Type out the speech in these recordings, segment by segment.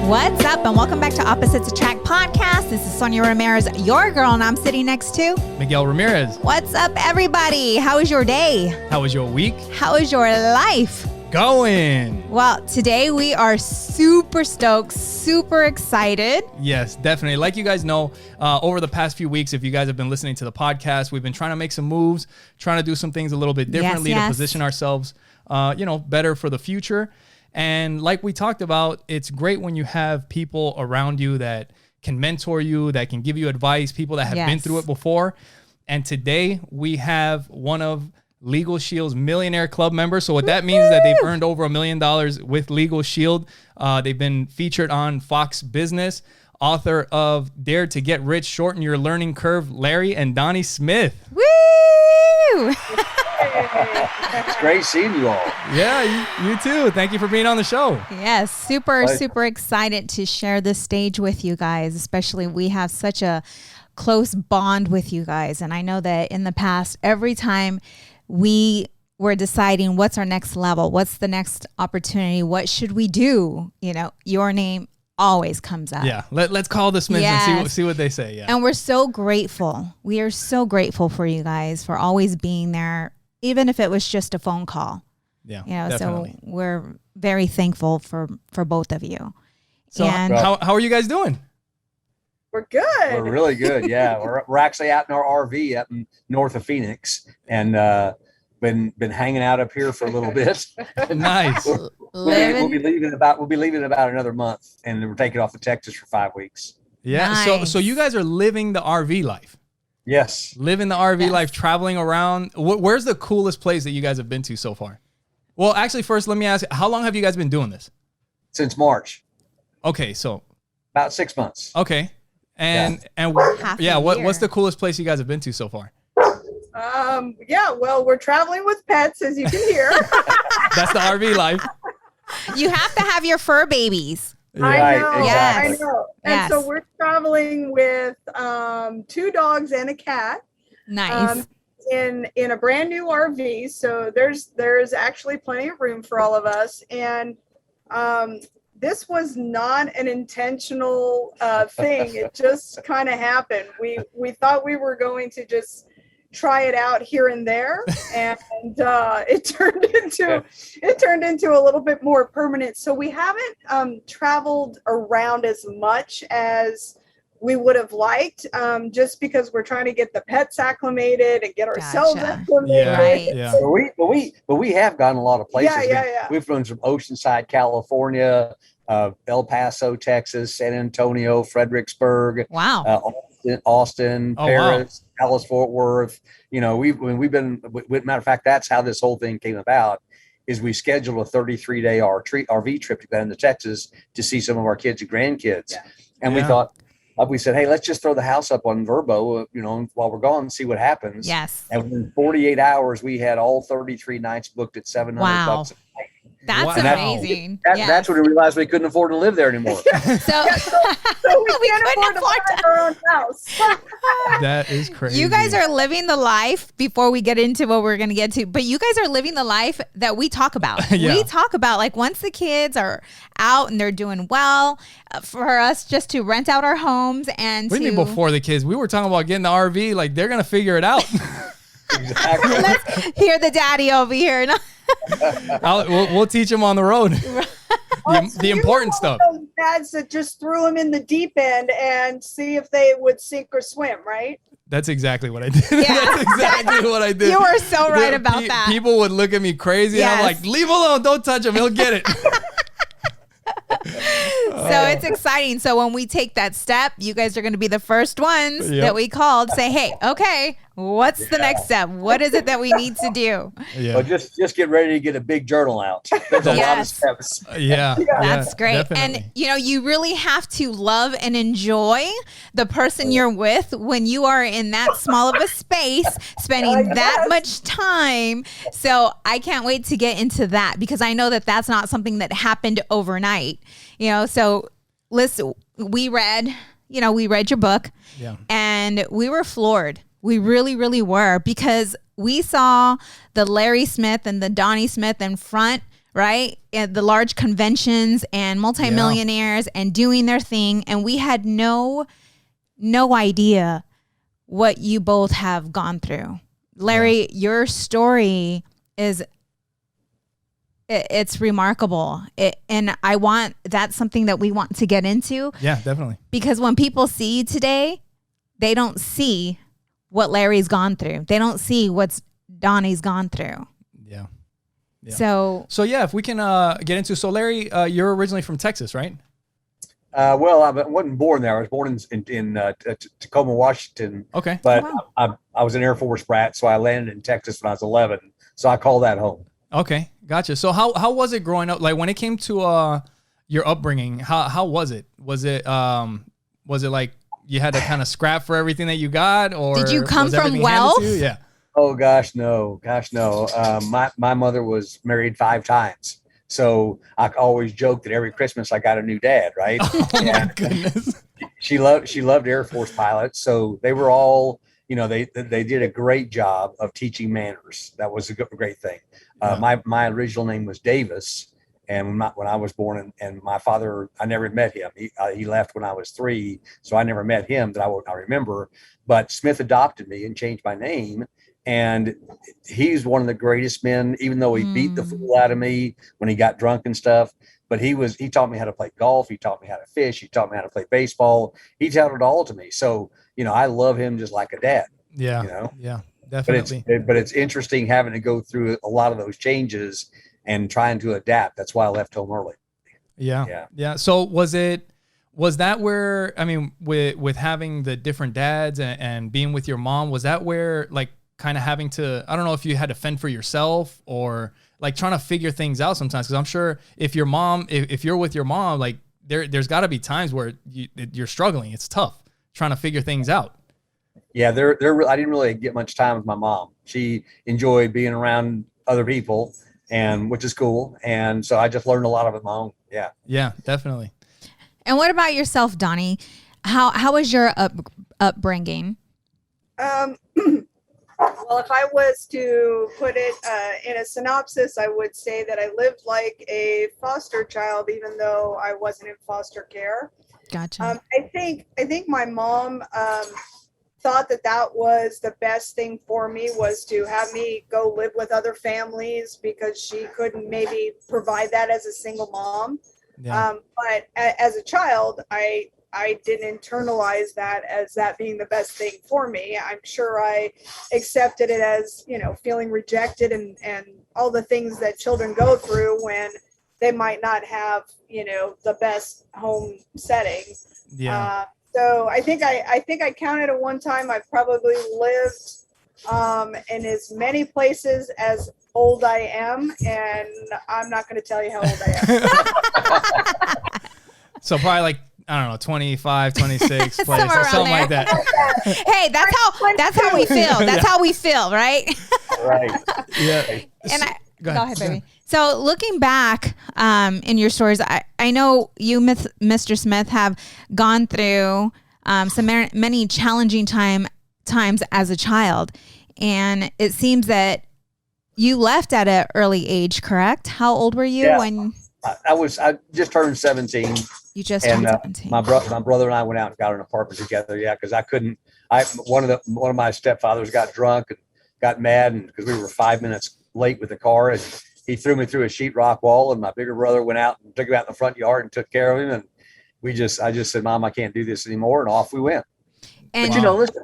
What's up, and welcome back to Opposites Attract podcast. This is Sonja Ramirez, your girl, and I'm sitting next to Miguel Ramirez. What's up, everybody? How was your day? How was your week? How is your life? Going. Well, today we are super stoked, super excited. Yes, definitely. Like you guys know, over the past few weeks, if you guys have been listening to the podcast, we've been trying to make some moves, trying to do some things a little bit differently to position ourselves, better for the future. And like we talked about, it's great when you have people around you that can mentor you, that can give you advice, people that have been through it before. And today we have one of Legal Shield's Millionaire Club members. So what that means is that they've earned over $1 million with Legal Shield. They've been featured on Fox Business, author of Dare to Get Rich, Shorten Your Learning Curve, Larry and Doni Smith. Woo! It's great seeing you all. Yeah, you too. Thank you for being on the show. Yes, super excited to share this stage with you guys, especially we have such a close bond with you guys. And I know that in the past, every time we were deciding what's our next level, what's the next opportunity, what should we do, your name always comes up. Yeah, let's call the Smiths and see what they say. Yeah, and we're so grateful. We are so grateful for you guys for always being there, even if it was just a phone call. Yeah, definitely. So we're very thankful for both of you. So how are you guys doing? We're good. We're really good. Yeah, we're actually out in our RV up in north of Phoenix, and been hanging out up here for a little bit. Nice. We'll be leaving about another month, and we're taking off to Texas for 5 weeks. Yeah. Nice. So you guys are living the RV life. Yes. Living the RV life, traveling around. Where's the coolest place that you guys have been to so far? Well, actually, first, let me ask, how long have you guys been doing this? Since March. Okay, so. About 6 months. Okay. And what's the coolest place you guys have been to so far? Well, we're traveling with pets, as you can hear. That's the RV life. You have to have your fur babies. Right, I know. exactly. I know. And so we're traveling with 2 dogs and a cat. Nice. In a brand new RV. So there's actually plenty of room for all of us. And this was not an intentional thing. It just kind of happened. We thought we were going to just try it out here and there, and it turned into a little bit more permanent. So we haven't traveled around as much as we would have liked, just because we're trying to get the pets acclimated and get ourselves acclimated. Yeah, right. Yeah. But we have gone a lot of places. Yeah. We've gone from Oceanside, California, El Paso, Texas, San Antonio, Fredericksburg. Wow. Austin, Paris, Dallas, Fort Worth. Matter of fact, that's how this whole thing came about. Is we scheduled a 33-day RV trip to go into Texas to see some of our kids and grandkids, and we said, hey, let's just throw the house up on Verbo, while we're gone and see what happens. Yes. And within 48 hours, we had all 33 nights booked at $700 a night. That's amazing. That's when we realized we couldn't afford to live there anymore. So we can't afford to buy our own house. That is crazy. You guys are living the life, before we get into what we're going to get to, but you guys are living the life that we talk about. We talk about, like, once the kids are out and they're doing well, for us just to rent out our homes and what do you mean before the kids? We were talking about getting the RV. Like, they're going to figure it out. Exactly. Let's hear the daddy over here. We'll teach them on the road. The important stuff. Those dads that just threw them in the deep end and see if they would sink or swim, right? That's exactly what I did. Yeah. That's exactly what I did. You are so right about that. People would look at me crazy, and I'm like, leave him alone. Don't touch him. He'll get it. So it's exciting. So when we take that step, you guys are going to be the first ones that we called. Say, hey, okay, what's the next step? What is it that we need to do? Yeah. Well, just get ready to get a big journal out. There's a lot of steps. That's great. Definitely. And you really have to love and enjoy the person you're with when you are in that small of a space, spending that much time. So I can't wait to get into that, because I know that that's not something that happened overnight. So listen, we read your book, and we were floored. We really, really were, because we saw the Larry Smith and the Doni Smith in front right? At the large conventions and multimillionaires and doing their thing. And we had no idea what you both have gone through. Larry, your story is, it's remarkable. And that's something that we want to get into. Yeah, definitely. Because when people see you today, they don't see what Larry's gone through. They don't see what Doni's gone through. Yeah. So yeah, if we can get into, so Larry, you're originally from Texas, right? Well, I wasn't born there. I was born in Tacoma, Washington. Okay. But I was an Air Force brat, so I landed in Texas when I was 11. So I call that home. Okay, gotcha. So how was it growing up? Like when it came to your upbringing, how was it? Was it like you had to kind of scrap for everything that you got, or did you come from wealth? Yeah. Oh gosh, no. My mother was married 5 times. So I always joke that every Christmas I got a new dad, right? Oh my goodness. She loved Air Force pilots. So they were all, they did a great job of teaching manners. That was a great thing. My original name was Davis. And when I was born, and my father, I never met him. He left when I was 3. So I never met him that I remember. But Smith adopted me and changed my name. And he's one of the greatest men, even though he beat the fool out of me when he got drunk and stuff. But he taught me how to play golf. He taught me how to fish. He taught me how to play baseball. He taught it all to me. So, I love him just like a dad. Yeah. Yeah, definitely. But it's interesting having to go through a lot of those changes and trying to adapt. That's why I left home early. Yeah. So was that where, I mean, with having the different dads and being with your mom, was that where like kind of having to, I don't know if you had to fend for yourself or like trying to figure things out sometimes? Because I'm sure if you're with your mom, like there's got to be times where you're struggling. It's tough trying to figure things out. Yeah, I didn't really get much time with my mom. She enjoyed being around other people, and which is cool. And so I just learned a lot of it on my own. Yeah. Yeah, definitely. And what about yourself, Doni? How was your upbringing? Well, if I was to put it in a synopsis, I would say that I lived like a foster child, even though I wasn't in foster care. Gotcha. I think my mom thought that was the best thing for me, was to have me go live with other families, because she couldn't maybe provide that as a single mom. Yeah. But as a child, I didn't internalize that as that being the best thing for me. I'm sure I accepted it as, feeling rejected and all the things that children go through when they might not have, the best home setting. Yeah. So I think I counted at one time, I probably lived in as many places as old I am, and I'm not going to tell you how old I am. So probably like, I don't know, 25, 26 place or something like that. Hey, that's how we feel. That's how we feel, right? Right. Yeah. And go ahead, baby. So looking back in your stories, I know you, Mr. Smith, have gone through many challenging times as a child. And it seems that you left at an early age, correct? How old were you when? I just turned 17. You just turned 17. My brother and I went out and got an apartment together. Yeah, because I couldn't. One of my stepfathers got drunk and got mad, and because we were 5 minutes late with the car, and he threw me through a sheetrock wall. And my bigger brother went out and took him out in the front yard and took care of him. And I just said, "Mom, I can't do this anymore," and off we went. And but listen,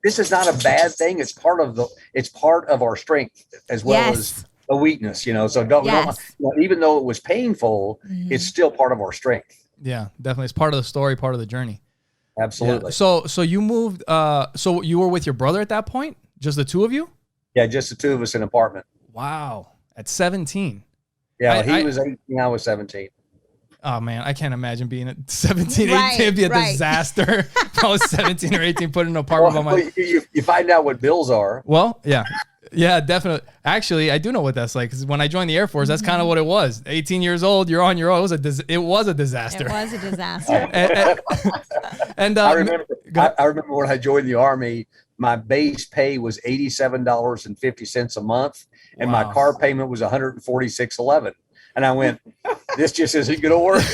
this is not a bad thing. It's part of our strength as well as a weakness, so don't even though it was painful, it's still part of our strength. Yeah, definitely. It's part of the story, part of the journey. Absolutely. Yeah. So you moved, so you were with your brother at that point? Just the two of you? Yeah, just the two of us in an apartment. Wow. At 17. Yeah, he was 18, I was 17. Oh man, I can't imagine being at 17, 18. It'd be a disaster. If I was 17 or 18, put in an apartment by my. You find out what bills are. Well, yeah. Yeah, definitely. Actually, I do know what that's like, because when I joined the Air Force, that's kind of what it was. 18 years old, you're on your own. It was a disaster. It was a disaster. and I remember when I joined the Army, my base pay was $87.50 a month, and my car payment was $146.11. And I went, this just isn't going to work.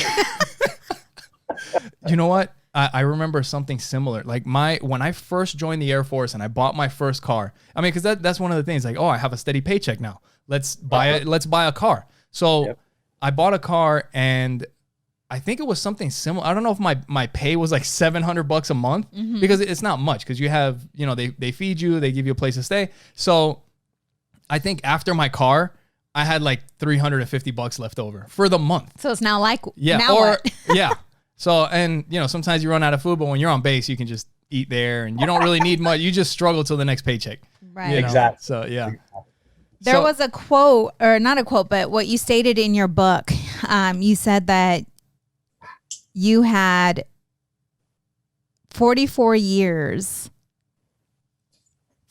You know what? I remember something similar. Like when I first joined the Air Force and I bought my first car. I mean, because that's one of the things. Like, oh, I have a steady paycheck now. Let's buy it. Let's buy a car. So I bought a car, and I think it was something similar. I don't know if my pay was like $700 a month, because it's not much, because you have, they feed you, they give you a place to stay. So I think after my car, I had like $350 left over for the month. So it's now like, yeah. So, and sometimes you run out of food, but when you're on base, you can just eat there, and you don't really need much. You just struggle till the next paycheck. Right. Exactly. So, yeah. There was a quote, or not a quote, but what you stated in your book. You said that you had 44 years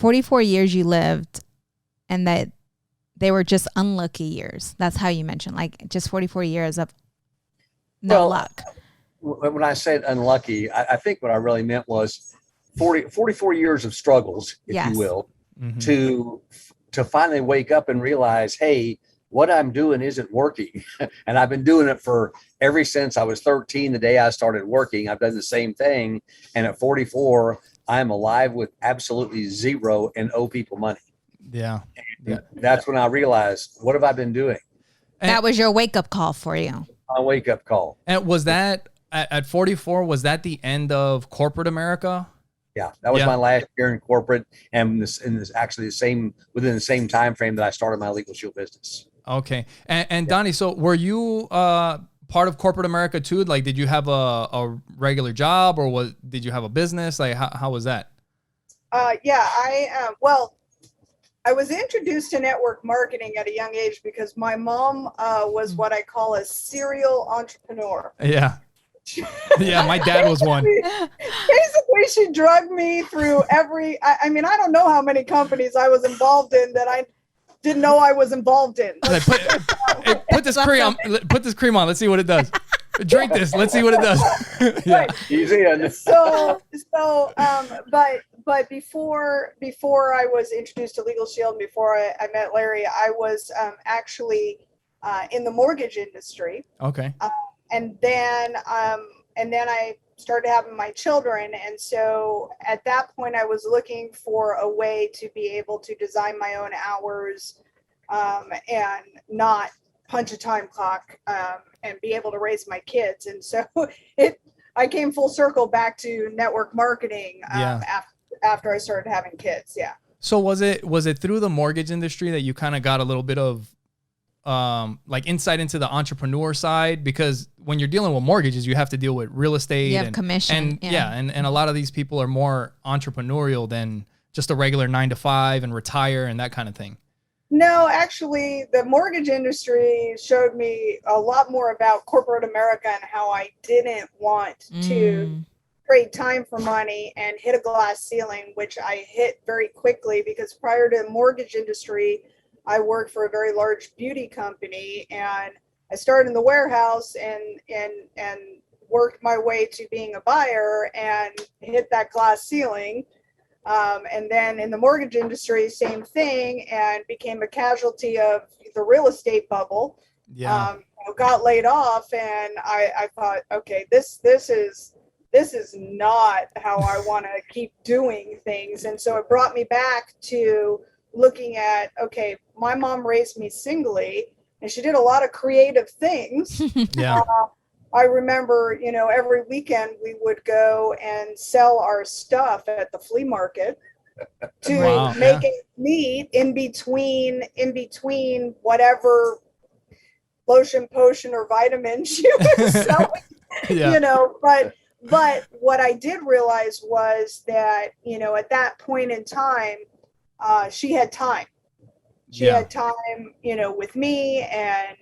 you lived, and that they were just unlucky years. That's how you mentioned, like just 44 years of no luck. When I said unlucky, I think what I really meant was 44 years of struggles, if you will, to finally wake up and realize, hey, what I'm doing isn't working. And I've been doing it ever since I was 13, the day I started working. I've done the same thing. And at 44, I'm alive with absolutely zero and owe people money. Yeah. That's when I realized, what have I been doing? That was your wake-up call for you. A wake-up call. And was that, at 44, was that the end of corporate America? Yeah, that was my last year in corporate, and actually within the same time frame that I started my Legal Shield business. Okay, and Doni, so were you part of corporate America too? Like, did you have a regular job, or did you have a business? Like, how was that? I was introduced to network marketing at a young age because my mom was what I call a serial entrepreneur. Yeah. Yeah, my dad was one. Basically, she drugged me through I mean, I don't know how many companies I was involved in that I didn't know I was involved in. Put this cream on. Let's see what it does. Drink this. Let's see what it does. Yeah. Right. Easy. But before I was introduced to Legal Shield, before I met Larry, I was actually in the mortgage industry. Okay. And then I started having my children. And so at that point, I was looking for a way to be able to design my own hours and not punch a time clock and be able to raise my kids. And so I came full circle back to network marketing after I started having kids. Yeah. So was it through the mortgage industry that you kind of got a little bit of like insight into the entrepreneur side? Because when you're dealing with mortgages, you have to deal with real estate, you have commission, and a lot of these people are more entrepreneurial than just a regular 9-to-5 and retire and that kind of thing. No, actually, the mortgage industry showed me a lot more about corporate America and how I didn't want to trade time for money and hit a glass ceiling, which I hit very quickly, because prior to the mortgage industry, I worked for a very large beauty company, and I started in the warehouse and worked my way to being a buyer and hit that glass ceiling. And then in the mortgage industry, same thing, and became a casualty of the real estate bubble. Yeah. Got laid off, and I thought, okay, this is not how I want to keep doing things. And so it brought me back to looking at, okay, my mom raised me singly, and she did a lot of creative things. Yeah. I remember, every weekend we would go and sell our stuff at the flea market to make it meet in between whatever lotion, potion, or vitamin she was selling, but what I did realize was that, at that point in time, she had time. She had time, with me, and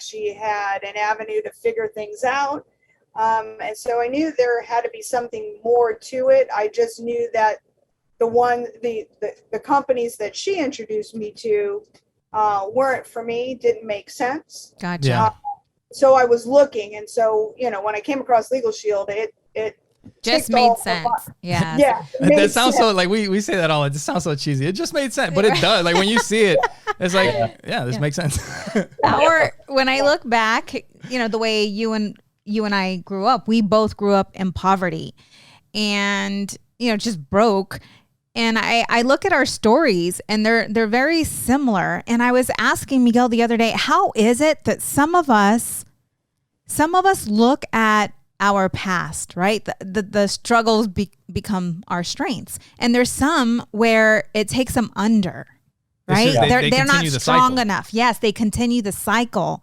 she had an avenue to figure things out. And so I knew there had to be something more to it. I just knew that the companies that she introduced me to weren't for me, didn't make sense. Gotcha. So I was looking. And so, when I came across Legal Shield, it Just made sense. Yeah. Yeah. That sounds so like we say that all. It just sounds so cheesy. It just made sense, but it does. Like when you see it, it's like, this makes sense. When I look back, the way you and I grew up, we both grew up in poverty, and just broke. And I look at our stories, and they're very similar. And I was asking Miguel the other day, how is it that some of us look at our past, right? The struggles become our strengths. And there's some where it takes them under, right? They're not strong enough. Yes, they continue the cycle.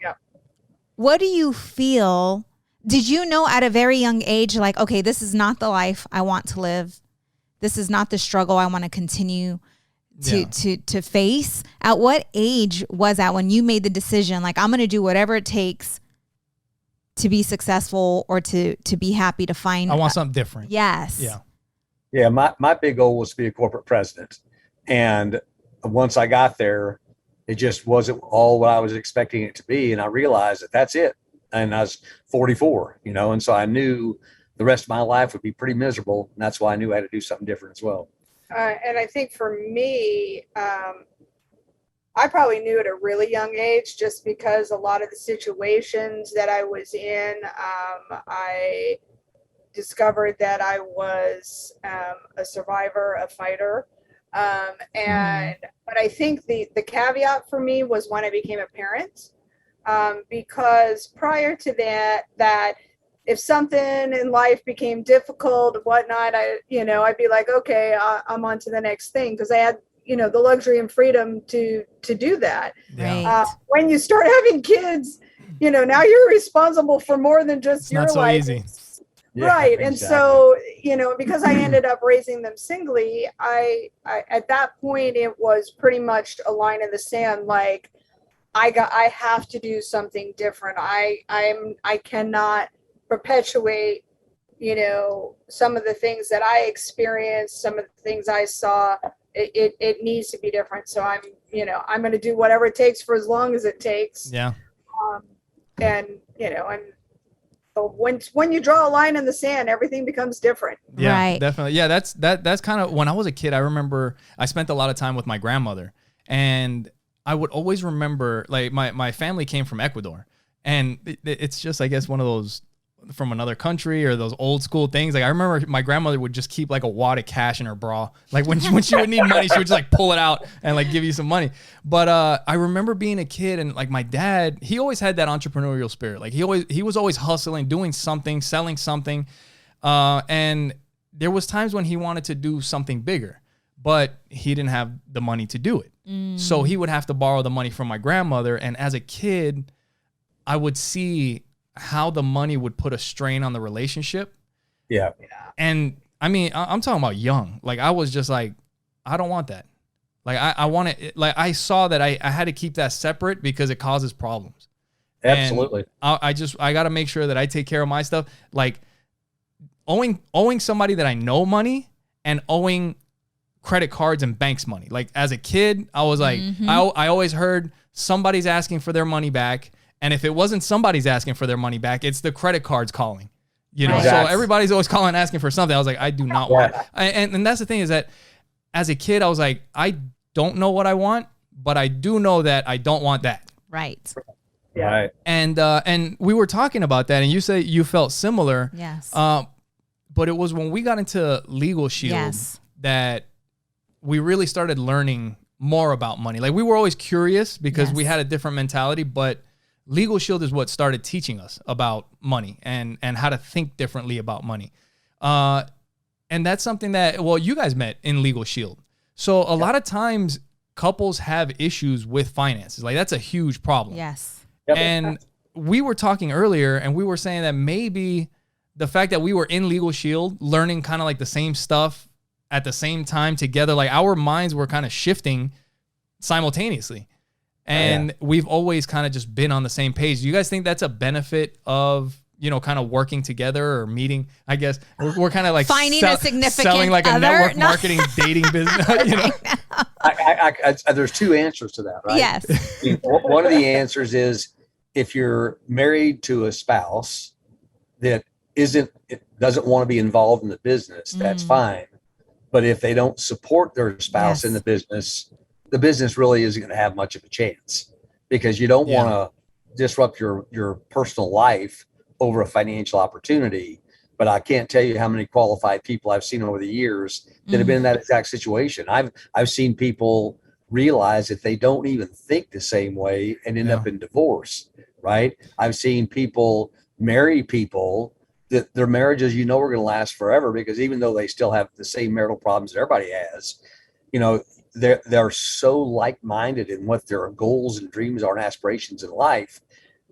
Yeah. What do you feel? Did you know at a very young age, like, okay, this is not the life I want to live. This is not the struggle I want to continue to face. At what age was that when you made the decision, like, I'm going to do whatever it takes to be successful or to be happy, to find. I want something different. Yes. Yeah. Yeah. My big goal was to be a corporate president. And once I got there, it just wasn't all what I was expecting it to be. And I realized that that's it. And I was 44, and so I knew the rest of my life would be pretty miserable. And that's why I knew I had to do something different as well. And I think for me, I probably knew at a really young age, just because a lot of the situations that I was in, I discovered that I was a survivor, a fighter. But I think the caveat for me was when I became a parent, because prior to that if something in life became difficult or whatnot, I'd be like, okay, I'm on to the next thing, because I had the luxury and freedom to do that. Right. When you start having kids, now you're responsible for more than just your not so life. easy. Yeah, Right. exactly. And so, because I ended up raising them singly, I at that point, it was pretty much a line in the sand. Like, I have to do something different. I cannot perpetuate, some of the things that I experienced, some of the things I saw. It needs to be different. So I'm going to do whatever it takes for as long as it takes. Yeah. So when you draw a line in the sand, everything becomes different. Yeah, right. Definitely. Yeah, that's kind of when I was a kid. I remember I spent a lot of time with my grandmother, and I would always remember, like, my family came from Ecuador, and it's just, I guess, one of those from another country or those old school things. Like, I remember my grandmother would just keep like a wad of cash in her bra. Like when she would need money, she would just like pull it out and like give you some money. But I remember being a kid, and like my dad, he always had that entrepreneurial spirit. Like he was always hustling, doing something, selling something. And there was times when he wanted to do something bigger, but he didn't have the money to do it. So he would have to borrow the money from my grandmother. And as a kid, I would see how the money would put a strain on the relationship. Yeah. And I mean, I'm talking about young. Like, I was just like, I don't want that. Like, I want it. Like, I saw that I had to keep that separate because it causes problems. Absolutely. And I got to make sure that I take care of my stuff. Like, owing somebody that I know money and owing credit cards and banks money. Like, as a kid, I was like, I always heard somebody's asking for their money back. And if it wasn't somebody's asking for their money back, it's the credit cards calling, Exactly. So everybody's always calling, asking for something. I was like, I do not want it. And that's the thing, is that as a kid, I was like, I don't know what I want, but I do know that I don't want that. Right. Yeah. Right. And we were talking about that, and you said you felt similar. Yes. But it was when we got into Legal Shield that we really started learning more about money. Like, we were always curious because we had a different mentality, but Legal Shield is what started teaching us about money and how to think differently about money. And that's something that, well, you guys met in Legal Shield. So a lot of times couples have issues with finances. Like, that's a huge problem. Yes. Yep. And we were talking earlier, and we were saying that maybe the fact that we were in Legal Shield learning kind of like the same stuff at the same time together, like our minds were kind of shifting simultaneously. And we've always kind of just been on the same page. Do you guys think that's a benefit of, kind of working together or meeting? I guess we're kind of like finding a significant selling like other? a network marketing dating business. There's two answers to that, right? Yes. One of the answers is, if you're married to a spouse that doesn't want to be involved in the business, that's fine. But if they don't support their spouse in the business really isn't going to have much of a chance, because you don't want to disrupt your personal life over a financial opportunity. But I can't tell you how many qualified people I've seen over the years that have been in that exact situation. I've seen people realize that they don't even think the same way and end up in divorce, right? I've seen people marry people that their marriages, are going to last forever, because even though they still have the same marital problems that everybody has, they're so like-minded in what their goals and dreams are and aspirations in life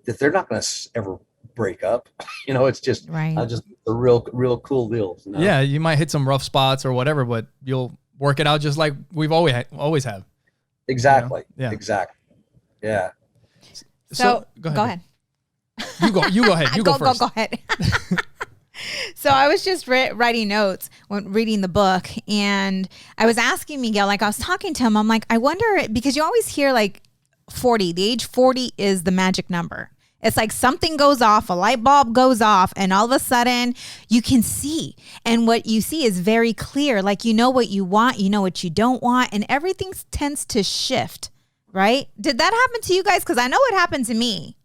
that they're not going to ever break up. It's just just a real cool deal. Yeah, you might hit some rough spots or whatever, but you'll work it out just like we've always have. Exactly. Yeah. Exactly. Yeah. So go ahead. You go ahead. You go first. Go ahead. So I was just writing notes when reading the book, and I was asking Miguel, I was talking to him, I'm like, I wonder, because you always hear 40, the age 40 is the magic number. It's like something goes off, a light bulb goes off, and all of a sudden you can see. And what you see is very clear. You know what you want, you know what you don't want, and everything tends to shift, right? Did that happen to you guys? Because I know it happened to me.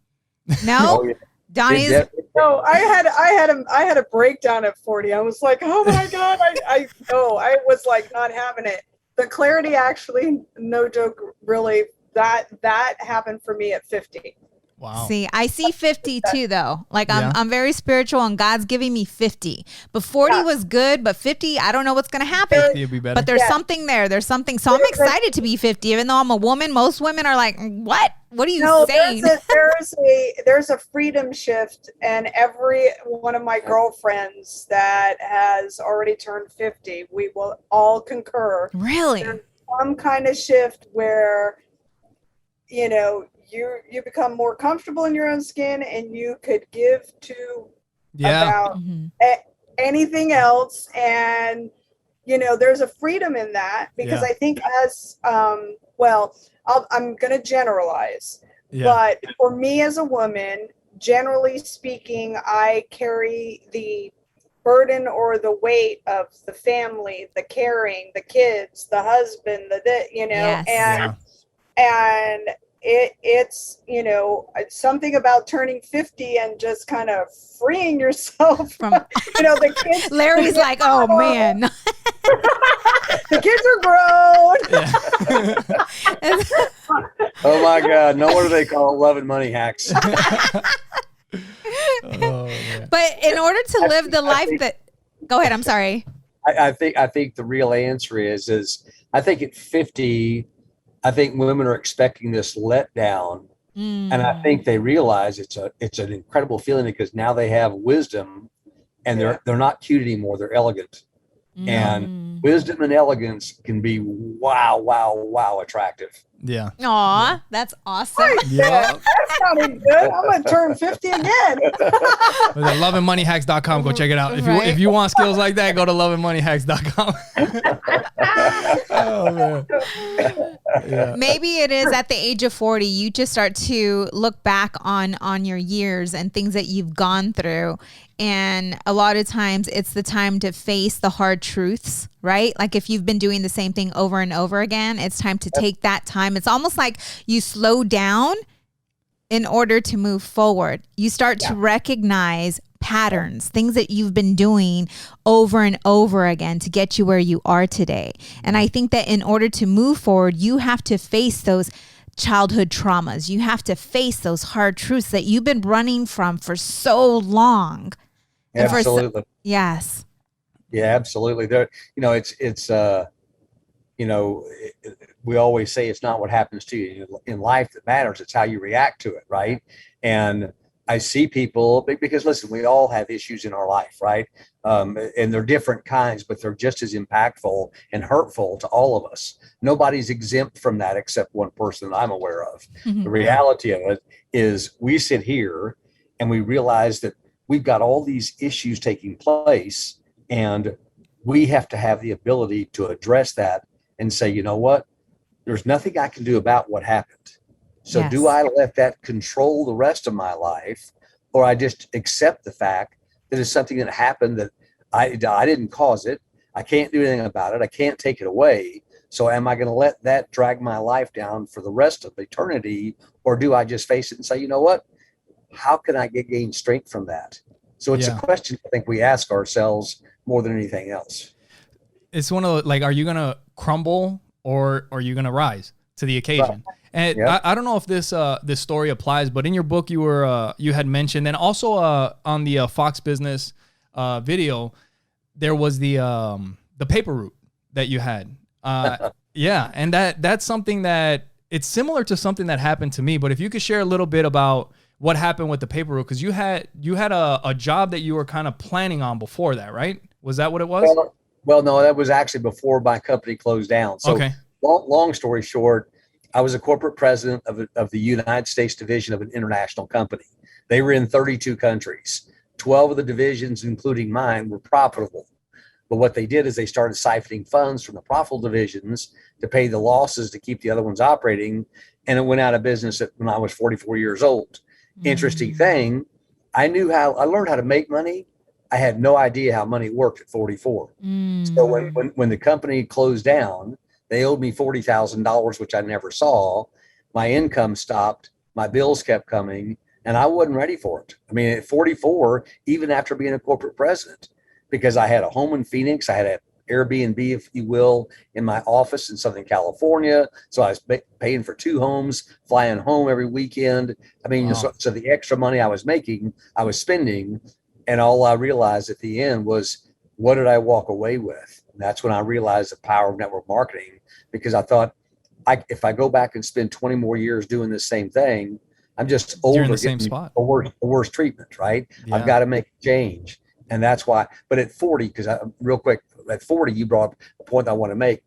No? Oh, yeah. Donnie's... No, I had a breakdown at 40. I was like, oh my God, I was not having it. The clarity actually, no joke, really, that happened for me at 50. Wow. See, I see 50 too, though. I'm very spiritual, and God's giving me 50. But 40 was good, but 50, I don't know what's going to happen. It'll be better. But there's something there. There's something. So I'm excited to be 50, even though I'm a woman. Most women are like, what? What are you saying? There's a freedom shift, and every one of my girlfriends that has already turned 50, we will all concur. Really? There's some kind of shift where, you become more comfortable in your own skin, and you could give to about anything else. And, there's a freedom in that, because I think I'm going to generalize, but for me as a woman, generally speaking, I carry the burden or the weight of the family, the caring, the kids, the husband, and it's something about turning 50 and just kind of freeing yourself from the kids. Larry's like, oh man, the kids are grown. Oh my God, no wonder they call it love and money hacks. But in order to live the life that, go ahead, I'm sorry. I think the real answer is I think at 50, I think women are expecting this letdown, and I think they realize it's an incredible feeling, because now they have wisdom, and they're not cute anymore; they're elegant, and wisdom and elegance can be wow attractive. Yeah. Aw, that's awesome. Yeah. That sounded good. I'm gonna turn 50 again. loveandmoneyhacks.com. Go check it out. If you want skills like that, go to loveandmoneyhacks.com. Oh man. Yeah. Maybe it is at the age of 40, you just start to look back on your years and things that you've gone through. And a lot of times it's the time to face the hard truths, right? Like if you've been doing the same thing over and over again, it's time to take that time. It's almost like you slow down in order to move forward. You start to recognize patterns, things that you've been doing over and over again to get you where you are today. And I think that in order to move forward, you have to face those childhood traumas. You have to face those hard truths that you've been running from for so long. Absolutely. Yes. Yeah, absolutely. There, we always say it's not what happens to you in life that matters. It's how you react to it. Right. And I see people, because listen, we all have issues in our life, right? And they're different kinds, but they're just as impactful and hurtful to all of us. Nobody's exempt from that except one person that I'm aware of. Mm-hmm. The reality of it is we sit here and we realize that we've got all these issues taking place, and we have to have the ability to address that and say, you know what? There's nothing I can do about what happened. So do I let that control the rest of my life, or I just accept the fact that is something that happened that I didn't cause it. I can't do anything about it. I can't take it away. So am I going to let that drag my life down for the rest of eternity? Or do I just face it and say, you know what? How can I gain strength from that? So it's a question I think we ask ourselves more than anything else. It's one of the, like, are you going to crumble or are you going to rise to the occasion? Right. And I don't know if this story applies, but in your book you had mentioned, and also on the Fox Business video, there was the paper route that you had. Yeah, and that's something that it's similar to something that happened to me. But if you could share a little bit about what happened with the paper route, because you had a job that you were kind of planning on before that, right? Was that what it was? Well, no, that was actually before my company closed down. So okay. long story short, I was a corporate president of the United States division of an international company. They were in 32 countries. 12 of the divisions, including mine, were profitable. But what they did is they started siphoning funds from the profitable divisions to pay the losses to keep the other ones operating. And it went out of business when I was 44 years old. Interesting thing, I learned how to make money. I had no idea how money worked at 44. So when the company closed down, they owed me $40,000, which I never saw. My income stopped. My bills kept coming, and I wasn't ready for it. I mean, at 44, even after being a corporate president, because I had a home in Phoenix, I had an Airbnb, if you will, in my office in Southern California. So I was paying for 2 homes, flying home every weekend. I mean, wow. So the extra money I was making, I was spending. And all I realized at the end was, what did I walk away with? And that's when I realized the power of network marketing, because I thought, if I go back and spend 20 more years doing the same thing, I'm just older, in the same spot. A worse treatment, right? Yeah. I've got to make a change. And that's why, but at 40, because real quick, at 40, you brought up a point I want to make.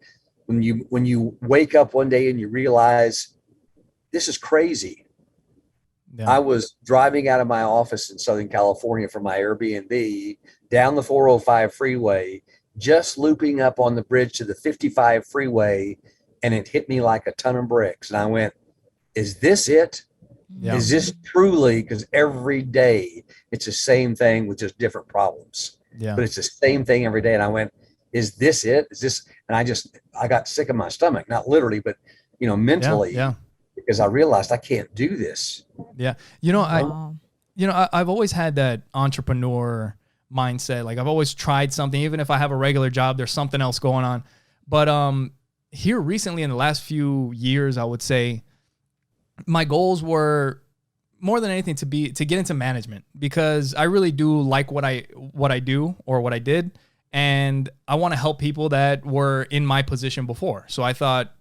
When you wake up one day and you realize this is crazy. Yeah. I was driving out of my office in Southern California from my Airbnb down the 405 freeway, just looping up on the bridge to the 55 freeway, and it hit me like a ton of bricks. And I went, is this it? Yeah. Is this truly? Because every day it's the same thing with just different problems. Yeah. But it's the same thing every day. And I went, is this it? Is this? And I got sick in my stomach, not literally, but mentally. Yeah. Because I realized I can't do this. Yeah. I've always had that entrepreneur mindset. Like, I've always tried something, even if I have a regular job, there's something else going on. But here recently in the last few years, I would say my goals were more than anything to get into management, because I really do like what I do or what I did. And I want to help people that were in my position before. So I thought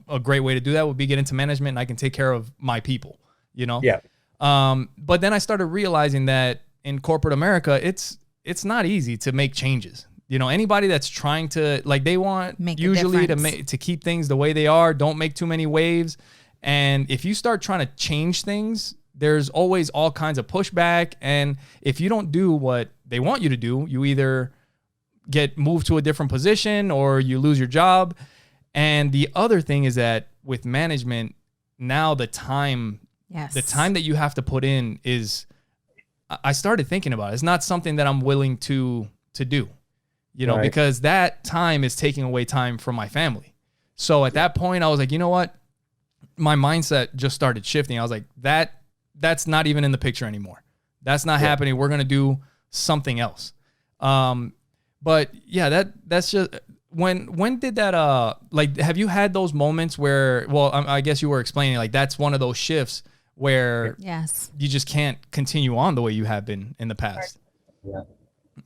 a great way to do that would be get into management, and I can take care of my people, Yeah. But then I started realizing that in corporate America, it's not easy to make changes. Anybody that's trying to, like, they want usually to keep things the way they are, don't make too many waves. And if you start trying to change things, there's always all kinds of pushback. And if you don't do what they want you to do, you either get moved to a different position or you lose your job. And the other thing is that with management, now the time that you have to put in is, I started thinking about it. It's not something that I'm willing to do, right. Because that time is taking away time from my family. So at that point I was like, you know what? My mindset just started shifting. I was like, that's not even in the picture anymore. That's not happening. We're going to do something else. But yeah, that's just, when did that, like, have you had those moments where, well, I guess you were explaining, like, that's one of those shifts where you just can't continue on the way you have been in the past.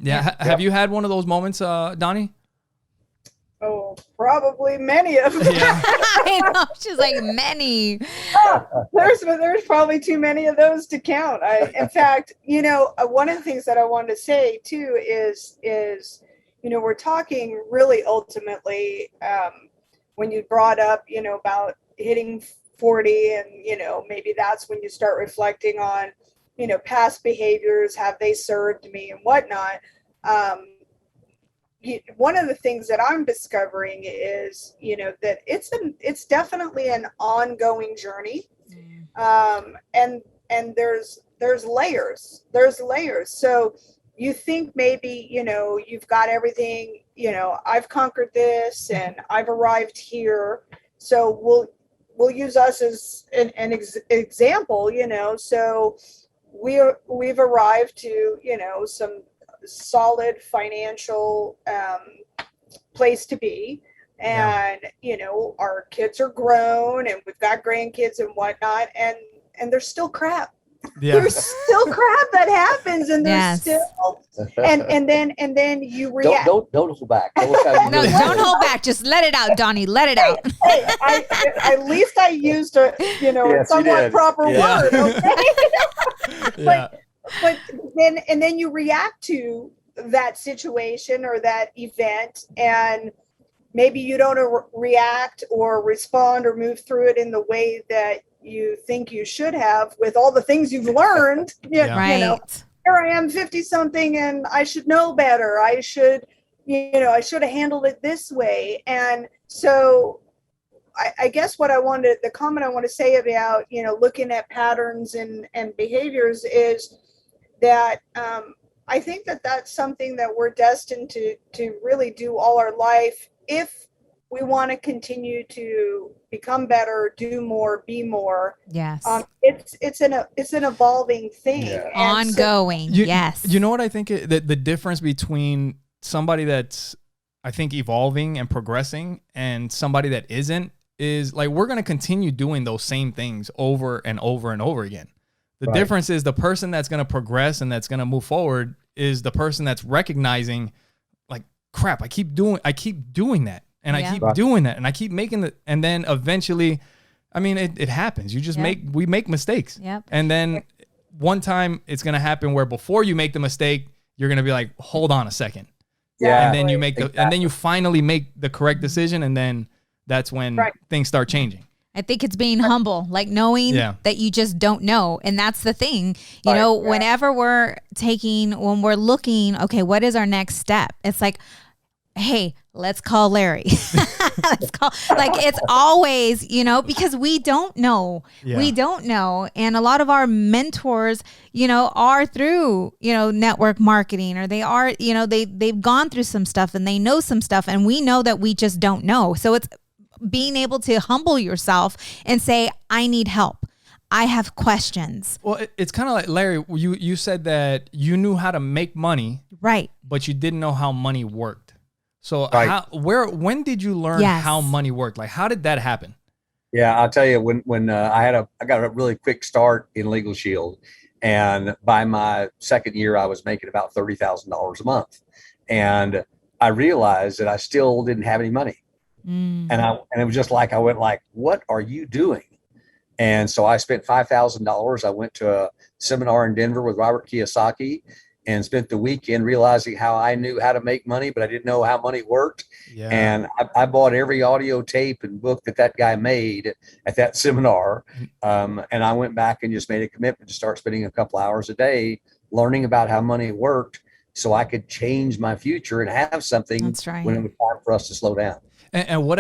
Yeah. Have you had one of those moments, Donnie? Oh, probably many of them. Yeah. I know. She's like, many. There's probably too many of those to count. In fact, one of the things that I wanted to say too is we're talking really ultimately when you brought up, about hitting 40, and maybe that's when you start reflecting on, past behaviors, have they served me and whatnot. One of the things that I'm discovering is, that it's definitely an ongoing journey. And there's layers. So, you think maybe, you've got everything, I've conquered this and I've arrived here. So we'll use us as an example, so we've arrived to, some solid financial place to be. And, our kids are grown and we've got grandkids and whatnot. And there's still crap. Yeah. There's still crap that happens, and there's still, and then you react. Don't hold back. Don't hold back. Just let it out, Donnie. Let it out. Hey, at least I used a somewhat proper word. Okay. But then you react to that situation or that event, and maybe you don't react or respond or move through it in the way that you think you should have with all the things you've learned. Here I am 50 something and I should know better. I should have handled it this way. And so I guess the comment I want to say about, looking at patterns and behaviors is that I think that that's something that we're destined to really do all our life if we want to continue to become better, do more, be more. Yes. It's an evolving thing. Yeah. Ongoing. Yes. You know what I think the difference between somebody that's, I think, evolving and progressing and somebody that isn't is, like, we're going to continue doing those same things over and over and over again. The difference is the person that's going to progress and that's going to move forward is the person that's recognizing, like, crap, I keep doing that. And I keep doing that, and I keep making it, and then eventually, I mean, it happens. You just we make mistakes. Yep. And then one time it's going to happen where before you make the mistake, you're going to be like, hold on a second. Yeah. And then you and then you finally make the correct decision, and then that's when things start changing. I think it's being humble, like knowing that you just don't know. And that's the thing, whenever when we're looking, okay, what is our next step? It's like, hey, let's call Larry. It's always, because we don't know. Yeah. We don't know. And a lot of our mentors, are through, network marketing, or they are, they've gone through some stuff and they know some stuff, and we know that we just don't know. So it's being able to humble yourself and say, I need help. I have questions. Well, it's kind of like, Larry, you said that you knew how to make money. Right. But you didn't know how money worked. So when did you learn how money worked? Like, how did that happen? Yeah, I'll tell you, when I got a really quick start in Legal Shield, and by my second year, I was making about $30,000 a month, and I realized that I still didn't have any money, and it was just like I went like, what are you doing? And so I spent $5,000. I went to a seminar in Denver with Robert Kiyosaki, and spent the weekend realizing how I knew how to make money, but I didn't know how money worked. Yeah. And I bought every audio tape and book that guy made at that seminar. And I went back and just made a commitment to start spending a couple hours a day learning about how money worked so I could change my future and have something when it was time for us to slow down. And what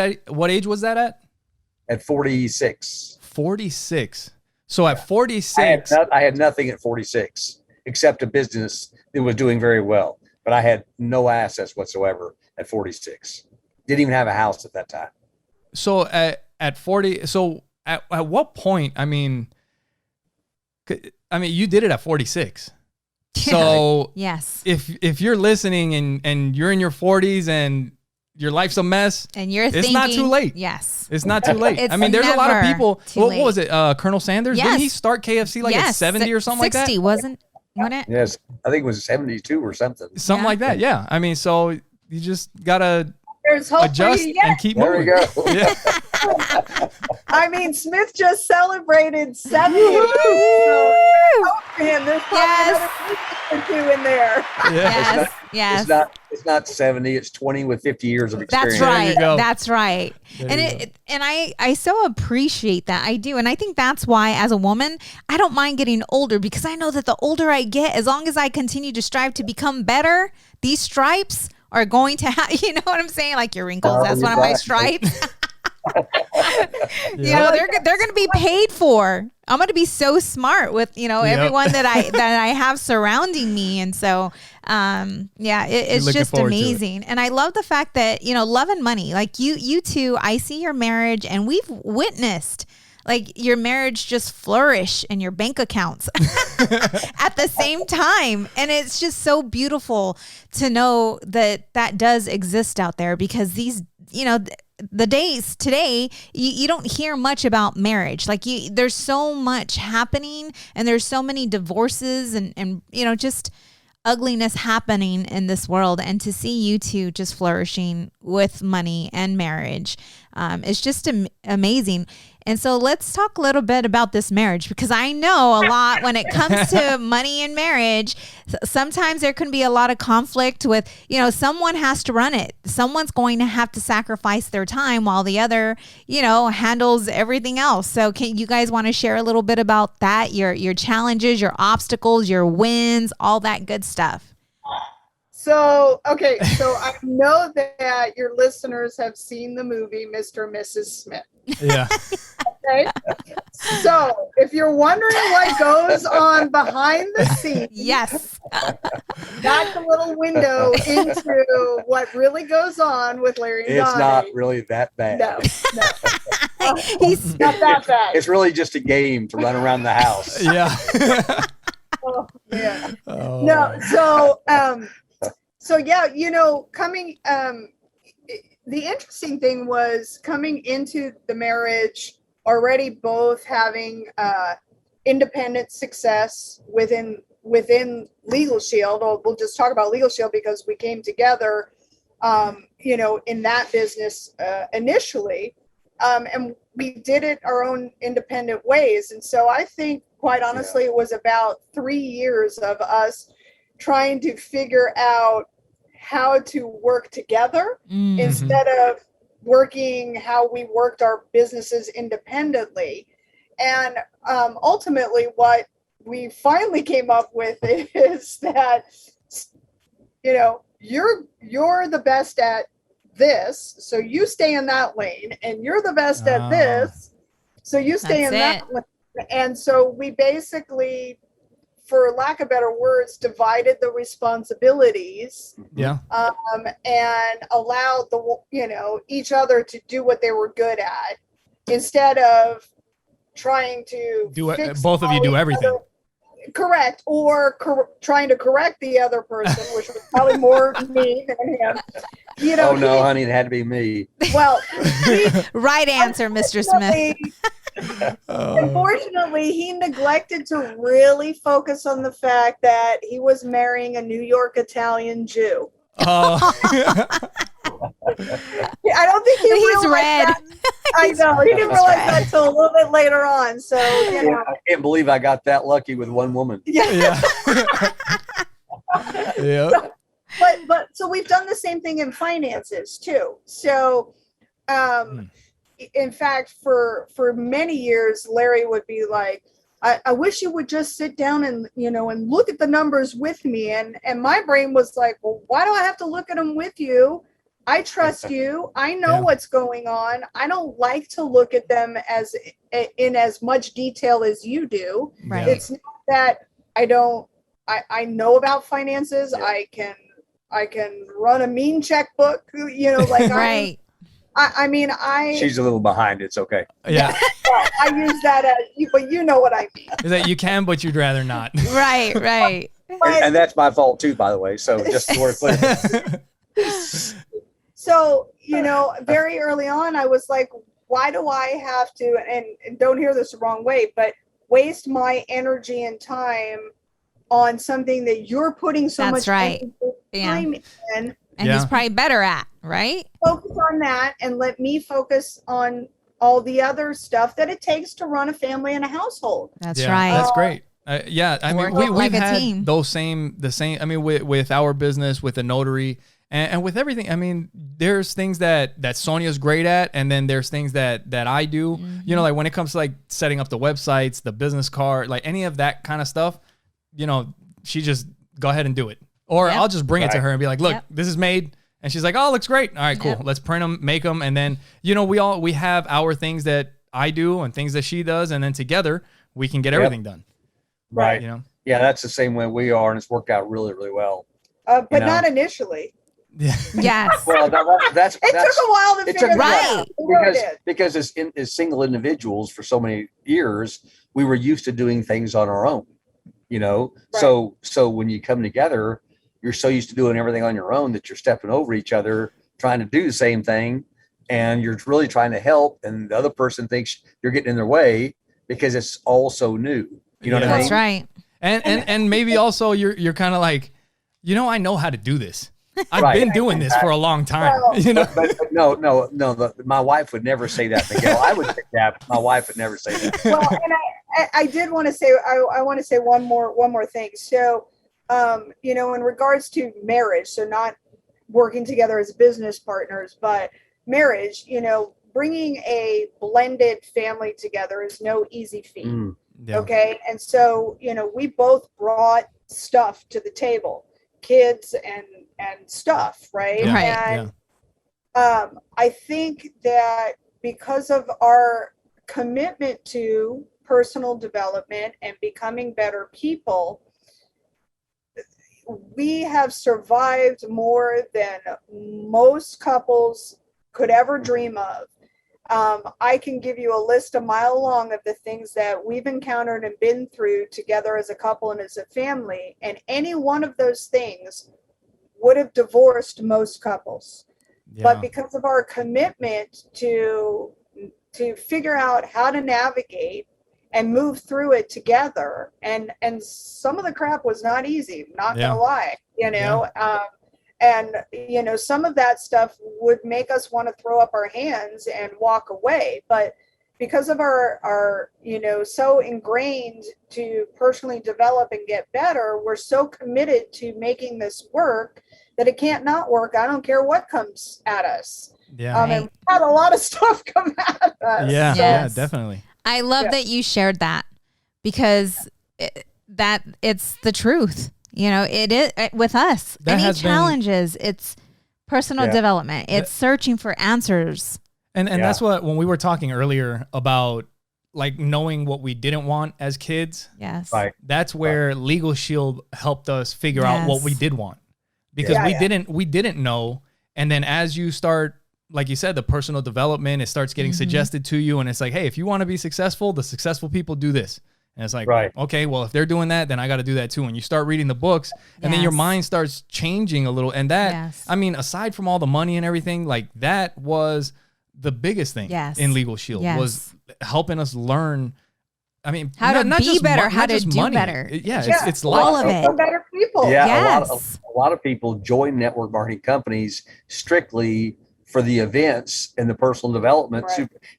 age was that at? At 46. 46. So at 46. I had nothing at 46. Except a business that was doing very well. But I had no assets whatsoever at 46. Didn't even have a house at that time. So at 40, so at what point, I mean, you did it at 46. So yes, if you're listening and you're in your 40s and your life's a mess, and you're it's not too late. Yes. It's not too late. It's there's a lot of people. What was it? Colonel Sanders? Yes. Didn't he start KFC at 70 or something like that? 60, wasn't it? Yes. I think it was 72 or something. Something like that. Yeah. So you just got to adjust and keep moving. There we go. Yeah. Smith just celebrated 70. So for him, there's probably another or two in there. Yes. It's not 70. It's 20 with 50 years of experience. That's right. That's right. And I so appreciate that. I do. And I think that's why, as a woman, I don't mind getting older, because I know that the older I get, as long as I continue to strive to become better, these stripes are going to have, you know what I'm saying? Like your wrinkles. That's one of my stripes. You know, they're going to be paid for. I'm going to be so smart with, you know, everyone that I have surrounding me. And so, it's just amazing. And I love the fact that, you know, love and money, like you two, I see your marriage and we've witnessed like your marriage just flourish in your bank accounts at the same time. And it's just so beautiful to know that that does exist out there, because these, you know, the days today, you don't hear much about marriage. Like there's so much happening, and there's so many divorces and, you know, just ugliness happening in this world. And to see you two just flourishing with money and marriage, is just amazing. And so let's talk a little bit about this marriage, because I know a lot when it comes to money and marriage. Sometimes there can be a lot of conflict with, you know, someone has to run it. Someone's going to have to sacrifice their time while the other, you know, handles everything else. So can you guys want to share a little bit about that? Your challenges, your obstacles, your wins, all that good stuff. So I know that your listeners have seen the movie Mr. and Mrs. Smith. Yeah. Okay. So if you're wondering what goes on behind the scenes, yes, that's a little window into what really goes on with Larry and Doni. It's not really that bad. No. He's not that bad. It's really just a game to run around the house. Yeah. Oh, yeah. Oh. No. So yeah, you know, the interesting thing was coming into the marriage already both having independent success within Legal Shield. We'll just talk about Legal Shield because we came together, you know, in that business initially, and we did it our own independent ways. And so I think, quite honestly, it was about 3 years of us trying to figure out how to work together instead of working how we worked our businesses independently. And ultimately what we finally came up with is that, you know, you're the best at this, so you stay in that lane, and you're the best at this, so you stay in that lane. And so we basically, for lack of better words, divided the responsibilities. Yeah. And allowed each other to do what they were good at, instead of trying to both of you do everything. Correct. Or trying to correct the other person, which was probably more me than him. You know, honey, it had to be me. Well, right answer, Mr. Smith. Unfortunately, he neglected to really focus on the fact that he was marrying a New York Italian Jew. I don't think he's red. That. I know. He didn't realize that until a little bit later on. So, you know. I can't believe I got that lucky with one woman. Yeah. Yeah. But so we've done the same thing in finances too. So, in fact, for many years, Larry would be like, I wish you would just sit down and look at the numbers with me. And my brain was like, well, why do I have to look at them with you? I trust you. I know what's going on. I don't like to look at them in as much detail as you do. Right. It's not that I know about finances. Yeah. I can run a mean checkbook, like right. She's a little behind. It's okay. Yeah. I use that but you know what I mean. Is that you can, but you'd rather not. Right. And that's my fault too, by the way. So just to work clear. So, very early on, I was like, why do I have to, and don't hear this the wrong way, but waste my energy and time on something that you're putting so much time in? And he's probably better at, right? Focus on that and let me focus on all the other stuff that it takes to run a family and a household. That's right. That's great. I mean, we've had team. the same, I mean, with our business, with the notary and with everything. I mean, there's things that Sonja's great at. And then there's things that I do, like when it comes to like setting up the websites, the business card, like any of that kind of stuff, she just go ahead and do it. Or I'll just bring it to her and be like, look, this is made. And she's like, oh, looks great. All right, cool. Yep. Let's print them, make them. And then, you know, we have our things that I do and things that she does. And then together we can get everything done. Right. You know? Yeah, that's the same way we are. And it's worked out really, really well. But not initially. Yeah. Yes. Well, It took a while to figure that out. Because as single individuals for so many years, we were used to doing things on our own, you know? Right. So when you come together, you're so used to doing everything on your own that you're stepping over each other, trying to do the same thing. And you're really trying to help. And the other person thinks you're getting in their way because it's all so new. You know what I mean? That's right. And maybe also you're kind of like, you know, I know how to do this. I've been doing this for a long time. Well, you know, but no. My wife would never say that, Miguel. I would say that, but my wife would never say that. Well, and I did want to say, I want to say one more thing. So, you know, in regards to marriage, so not working together as business partners, but marriage, you know, bringing a blended family together is no easy feat. Yeah. Okay. And so, you know, we both brought stuff to the table, kids and stuff. Right. Yeah. And I think that because of our commitment to personal development and becoming better people, we have survived more than most couples could ever dream of. I can give you a list a mile long of the things that we've encountered and been through together as a couple and as a family. And any one of those things would have divorced most couples. Yeah. But because of our commitment to figure out how to navigate and move through it together, and some of the crap was not easy, not gonna lie, you know. And, you know, some of that stuff would make us want to throw up our hands and walk away. But because of our, you know, so ingrained to personally develop and get better, we're so committed to making this work that it can't not work. I don't care what comes at us. Yeah. And we've had a lot of stuff come at us. Yeah, so. yeah, definitely. I love that you shared that because it's the truth. You know, it is with us. Any challenges, it's personal development. It's searching for answers. And that's what, when we were talking earlier about like knowing what we didn't want as kids. Yes. Right. That's where Legal Shield helped us figure out what we did want, because we didn't know. And then as you start, like you said, the personal development, it starts getting suggested to you. And it's like, hey, if you want to be successful, the successful people do this. And it's like, okay, well, if they're doing that, then I got to do that too. And you start reading the books and then your mind starts changing a little. And that, I mean, aside from all the money and everything, like that was the biggest thing in Legal Shield was helping us learn. I mean, how to be better, how to do better. It's all of it. We're better people. Yeah, a lot of people join network marketing companies strictly for the events and the personal development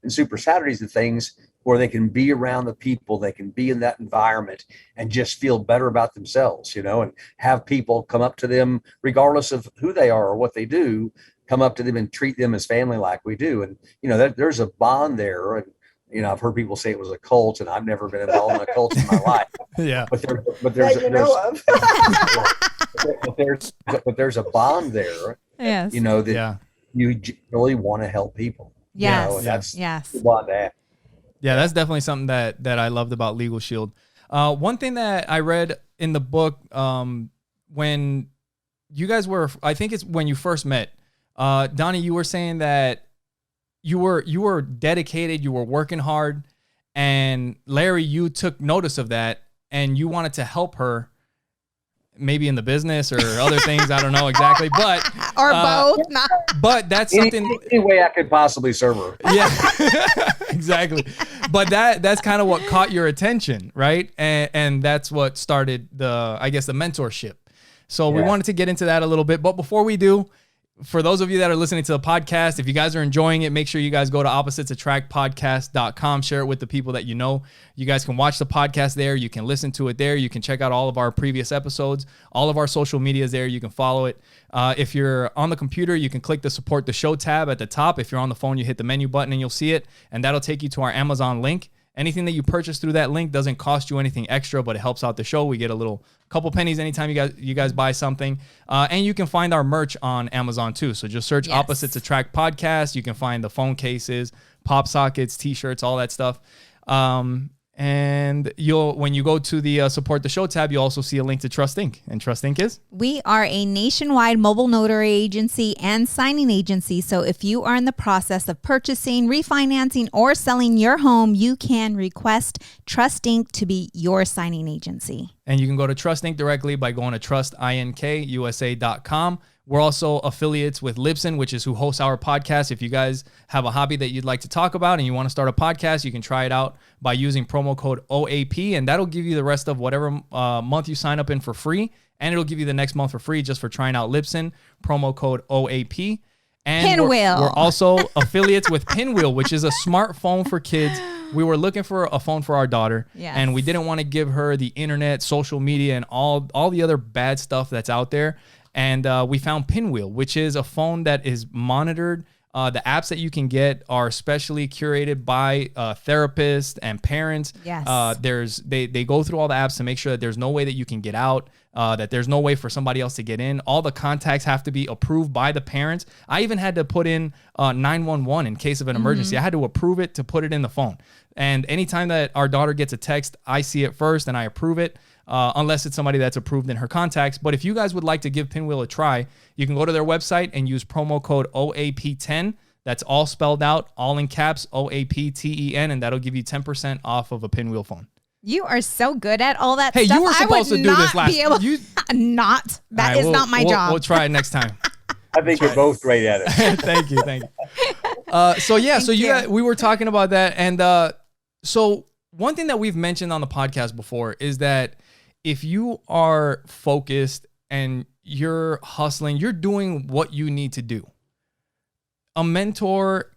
and Super Saturdays and things where they can be around the people, they can be in that environment and just feel better about themselves, you know, and have people come up to them, regardless of who they are or what they do, come up to them and treat them as family like we do. And, you know, there's a bond there. And, you know, I've heard people say it was a cult, and I've never been involved in a cult in my life. But there's a bond there. Yes. You know, that you really want to help people. Yes. You know, and that's the bond to have. Yeah, that's definitely something that I loved about Legal Shield. One thing that I read in the book, when you guys were, I think it's when you first met, Donnie, you were saying that you were dedicated, you were working hard, and Larry, you took notice of that and you wanted to help her, maybe in the business or other things. I don't know exactly, but or both. But that's something. Any way I could possibly serve her. Yeah, exactly. But that's kind of what caught your attention, right? And that's what started the mentorship. So we wanted to get into that a little bit. But before we do, for those of you that are listening to the podcast, if you guys are enjoying it, make sure you guys go to oppositesattractpodcast.com, share it with the people that you know. You guys can watch the podcast there. You can listen to it there. You can check out all of our previous episodes. All of our social media is there. You can follow it. If you're on the computer, you can click the support the show tab at the top. If you're on the phone, you hit the menu button and you'll see it. And that'll take you to our Amazon link. Anything that you purchase through that link doesn't cost you anything extra, but it helps out the show. We get a couple pennies anytime you guys buy something. And you can find our merch on Amazon too. So just search Opposites Attract Podcast. You can find the phone cases, pop sockets, t-shirts, all that stuff. And when you go to the support the show tab, you'll also see a link to Trust Inc. And Trust Inc. is? We are a nationwide mobile notary agency and signing agency. So if you are in the process of purchasing, refinancing, or selling your home, you can request Trust Inc. to be your signing agency. And you can go to Trust Inc. directly by going to trustinkusa.com. We're also affiliates with Libsyn, which is who hosts our podcast. If you guys have a hobby that you'd like to talk about and you want to start a podcast, you can try it out by using promo code OAP, and that'll give you the rest of whatever month you sign up in for free, and it'll give you the next month for free just for trying out Libsyn, promo code OAP. And Pinwheel. We're also affiliates with Pinwheel, which is a smartphone for kids. We were looking for a phone for our daughter, and we didn't want to give her the internet, social media, and all the other bad stuff that's out there. And we found Pinwheel, which is a phone that is monitored. The apps that you can get are specially curated by therapists and parents. Yes. They go through all the apps to make sure that there's no way that you can get out, that there's no way for somebody else to get in. All the contacts have to be approved by the parents. I even had to put in 911 in case of an emergency. I had to approve it to put it in the phone. And anytime that our daughter gets a text, I see it first and I approve it. Unless it's somebody that's approved in her contacts. But if you guys would like to give Pinwheel a try, you can go to their website and use promo code OAP10. That's all spelled out, all in caps, OAPTEN, and that'll give you 10% off of a Pinwheel phone. You are so good at all that stuff. Hey, you were supposed to do this last time. That is not my job. We'll try it next time. I think you're both great at it. Thank you. So you guys, we were talking about that. And so one thing that we've mentioned on the podcast before is that if you are focused and you're hustling, you're doing what you need to do, a mentor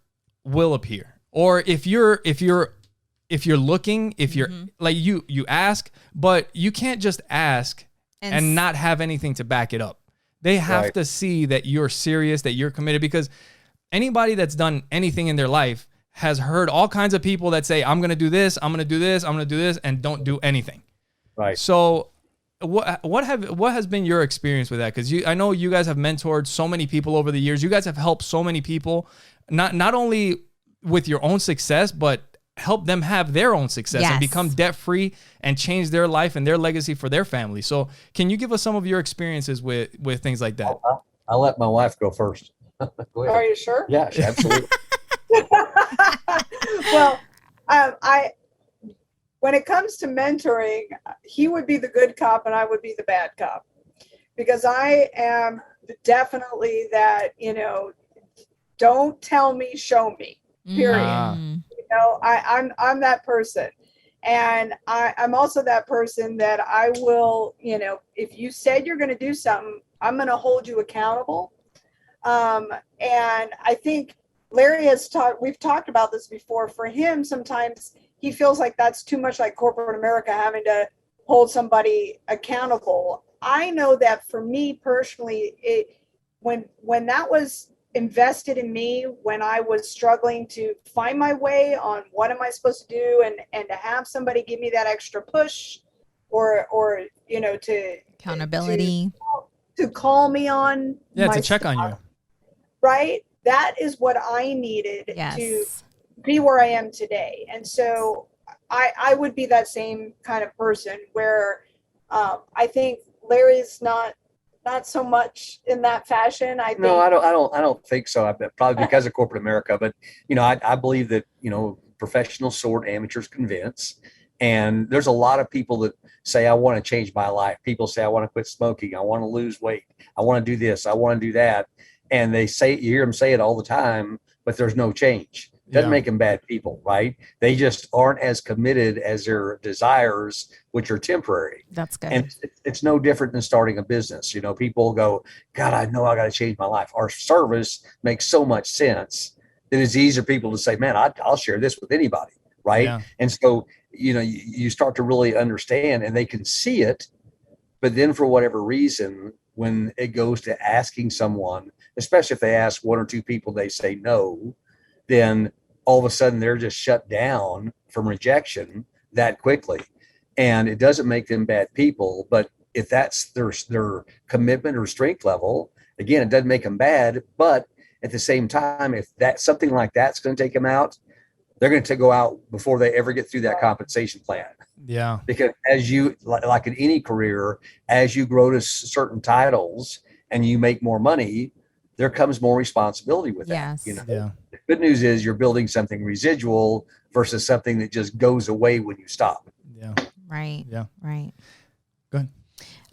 will appear. Or if you're looking, if you're like you ask, but you can't just ask and not have anything to back it up. They have to see that you're serious, that you're committed, because anybody that's done anything in their life has heard all kinds of people that say, I'm going to do this, I'm going to do this, I'm going to do this, and don't do anything. Right. So what has been your experience with that? Because I know you guys have mentored so many people over the years. You guys have helped so many people, not only with your own success, but help them have their own success and become debt-free and change their life and their legacy for their family. So can you give us some of your experiences with things like that? I'll let my wife go first. Go Are you sure? Yeah, absolutely. Well, when it comes to mentoring, he would be the good cop and I would be the bad cop, because I am definitely that, don't tell me, show me, period. I'm that person. And I'm also that person that I will, if you said you're going to do something, I'm going to hold you accountable. And I think Larry we've talked about this before. For him, sometimes he feels like that's too much like corporate America, having to hold somebody accountable. I know that for me personally, when that was invested in me, when I was struggling to find my way on what am I supposed to do, and to have somebody give me that extra push or to accountability, to call me on to check on you, right? That is what I needed to be where I am today. And so I would be that same kind of person where I think Larry's not so much in that fashion. I don't think so. Probably because of corporate America, but I believe that professionals sort, amateurs convince, and there's a lot of people that say I want to change my life. People say I want to quit smoking, I want to lose weight, I want to do this, I want to do that, and you hear them say it all the time, but there's no change. Doesn't make them bad people, right? They just aren't as committed as their desires, which are temporary. That's good. And it's no different than starting a business. People go, God, I know I got to change my life. Our service makes so much sense that it's easier for people to say, man, I'll share this with anybody, right? Yeah. And so, you start to really understand, and they can see it, but then for whatever reason, when it goes to asking someone, especially if they ask one or two people, they say no, then all of a sudden they're just shut down from rejection that quickly. And it doesn't make them bad people, but if that's their commitment or strength level, again, it doesn't make them bad. But at the same time, if that something like that's going to take them out, they're going to go out before they ever get through that compensation plan. Yeah. Because as you, like in any career, as you grow to certain titles and you make more money, there comes more responsibility with that. You know, the good news is you're building something residual versus something that just goes away when you stop. Yeah. Right. Yeah. Right. Go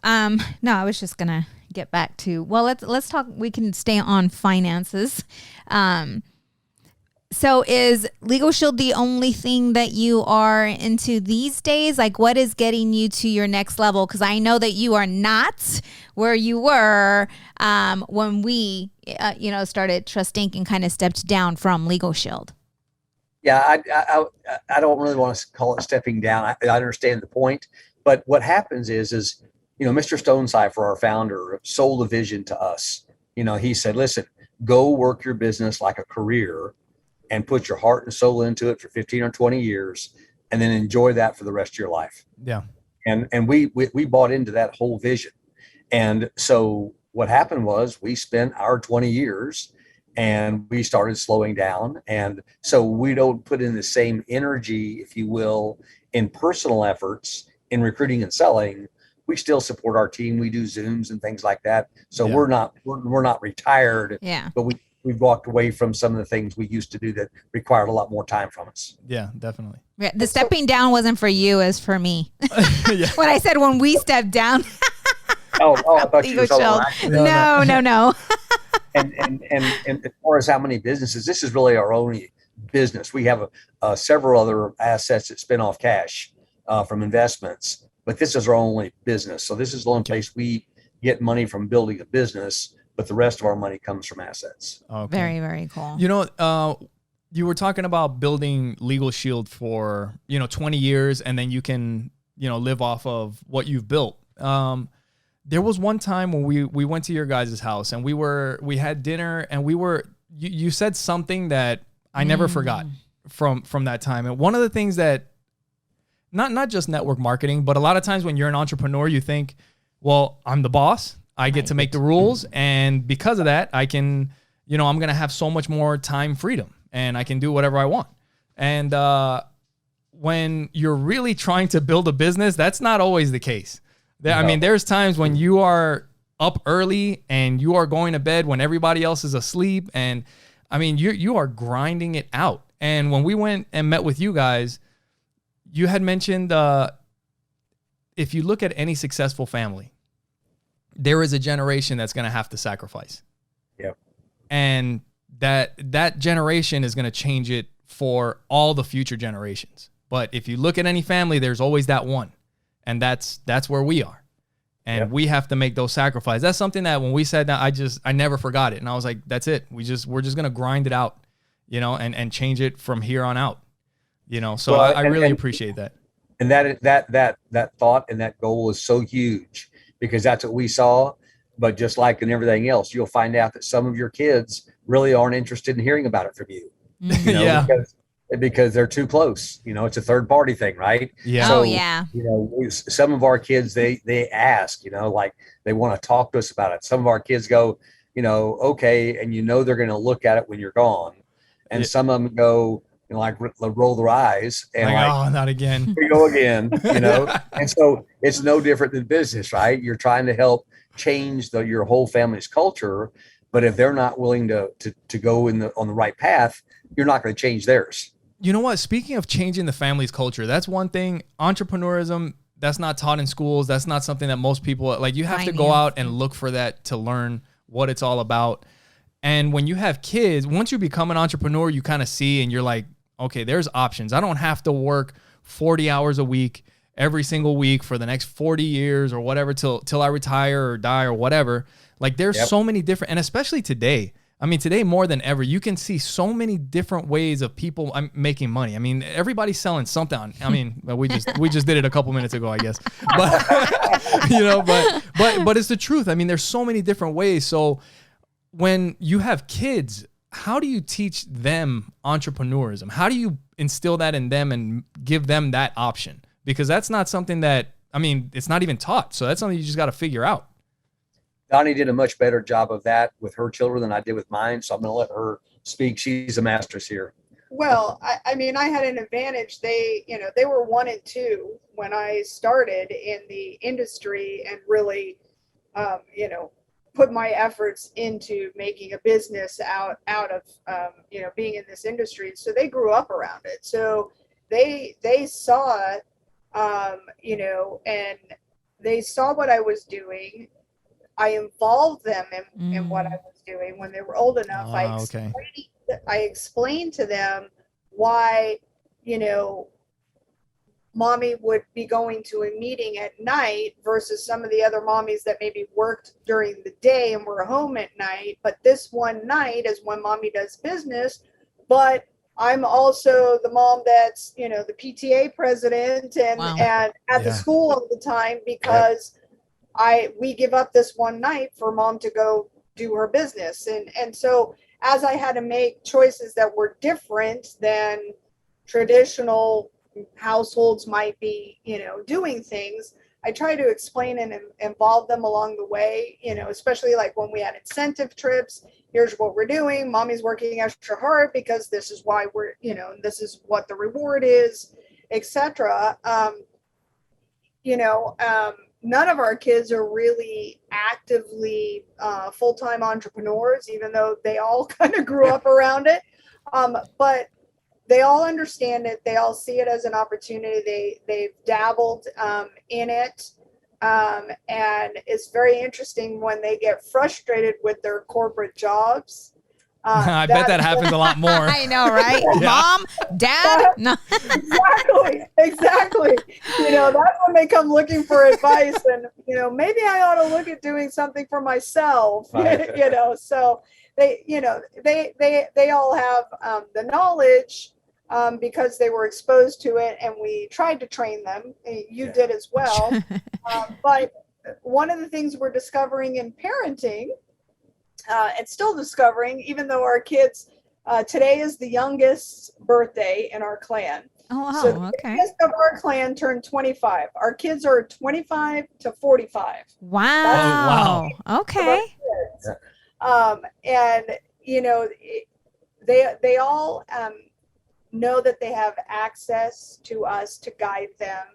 ahead. No, I was just gonna get back to, well, let's talk, we can stay on finances. So is Legal Shield the only thing that you are into these days? Like, what is getting you to your next level? Because I know that you are not where you were when we, started Trust Inc. and kind of stepped down from Legal Shield. Yeah, I don't really want to call it stepping down. I understand the point, but what happens is Mr. Stonecipher, our founder, sold a vision to us. He said, listen, go work your business like a career and put your heart and soul into it for 15 or 20 years and then enjoy that for the rest of your life. Yeah. And we bought into that whole vision. And so what happened was we spent our 20 years and we started slowing down. And so we don't put in the same energy, if you will, in personal efforts in recruiting and selling. We still support our team. We do Zooms and things like that. So we're not retired, but we've walked away from some of the things we used to do that required a lot more time from us. Yeah, definitely. Yeah, the stepping down wasn't for you, as for me. When I said when we stepped down. I thought you were talking about No. And as far as how many businesses, this is really our only business. We have several other assets that spin off cash from investments, but this is our only business. So this is the only place we get money from building a business, but the rest of our money comes from assets. Okay. Very, very cool. You were talking about building Legal Shield for, 20 years, and then you can, live off of what you've built. There was one time when we went to your guys' house and we had dinner and you said something that I never forgot from that time. And one of the things that, not just network marketing, but a lot of times when you're an entrepreneur, you think, well, I'm the boss. I get to make the rules. And because of that, I can, I'm going to have so much more time freedom and I can do whatever I want. And when you're really trying to build a business, that's not always the case. I mean, there's times when you are up early and you are going to bed when everybody else is asleep. And I mean, you are grinding it out. And when we went and met with you guys, you had mentioned if you look at any successful family, there is a generation that's going to have to sacrifice. Yep. And that generation is going to change it for all the future generations. But if you look at any family, there's always that one. And that's where we are. And we have to make those sacrifices. That's something that when we said that, I never forgot it. And I was like, that's it. We're just going to grind it out, and change it from here on out, So I really appreciate that. And that thought and that goal is so huge because that's what we saw. But just like in everything else, you'll find out that some of your kids really aren't interested in hearing about it from you. Because they're too close. It's a third party thing, right? Yeah. So, some of our kids, they ask, like they want to talk to us about it. Some of our kids go, okay. And they're going to look at it when you're gone. And some of them go, roll their eyes and oh, not again. Here we go again, And so it's no different than business, right? You're trying to help change your whole family's culture. But if they're not willing to go on the right path, you're not going to change theirs. You know what? Speaking of changing the family's culture, that's one thing. Entrepreneurism, that's not taught in schools. That's not something that most people, you have to go out and look for that to learn what it's all about. And when you have kids, once you become an entrepreneur, you kind of see and you're like, okay, there's options. I don't have to work 40 hours a week every single week for the next 40 years or whatever till I retire or die or whatever. There's so many different, and especially today. I mean, today more than ever, you can see so many different ways of people making money. I mean, everybody's selling something. I mean, we just did it a couple minutes ago, I guess. But but it's the truth. I mean, there's so many different ways. So when you have kids, how do you teach them entrepreneurism? How do you instill that in them and give them that option? Because that's not something that, I mean, it's not even taught. So that's something you just got to figure out. Donnie did a much better job of that with her children than I did with mine. So I'm going to let her speak. She's a masteress here. Well, I mean, I had an advantage. They were 1 and 2 when I started in the industry and really, put my efforts into making a business out of, being in this industry. So they grew up around it. So they saw, and they saw what I was doing. I involved them in what I was doing when they were old enough. I explained to them why, mommy would be going to a meeting at night versus some of the other mommies that maybe worked during the day and were home at night. But this one night is when mommy does business. But I'm also the mom that's, the PTA president and at the school all the time because we give up this one night for mom to go do her business. And so as I had to make choices that were different than traditional households might be, doing things, I try to explain and involve them along the way, especially like when we had incentive trips. Here's what we're doing. Mommy's working extra hard because this is why we're, this is what the reward is, etc. None of our kids are really actively full-time entrepreneurs, even though they all kind of grew up around it. But they all understand it. They all see it as an opportunity. They've dabbled in it. And it's very interesting when they get frustrated with their corporate jobs. I bet that happens a lot more. I know, right? Yeah. Mom, dad. No. Exactly. That's when they come looking for advice and, maybe I ought to look at doing something for myself, so they all have the knowledge because they were exposed to it and we tried to train them. You did as well. But one of the things we're discovering in parenting and still discovering, even though our kids, today is the youngest birthday in our clan. Oh, wow. So the Okay. youngest of our clan turned 25. Our kids are 25 to 45. Wow. Okay. And, they all know that they have access to us to guide them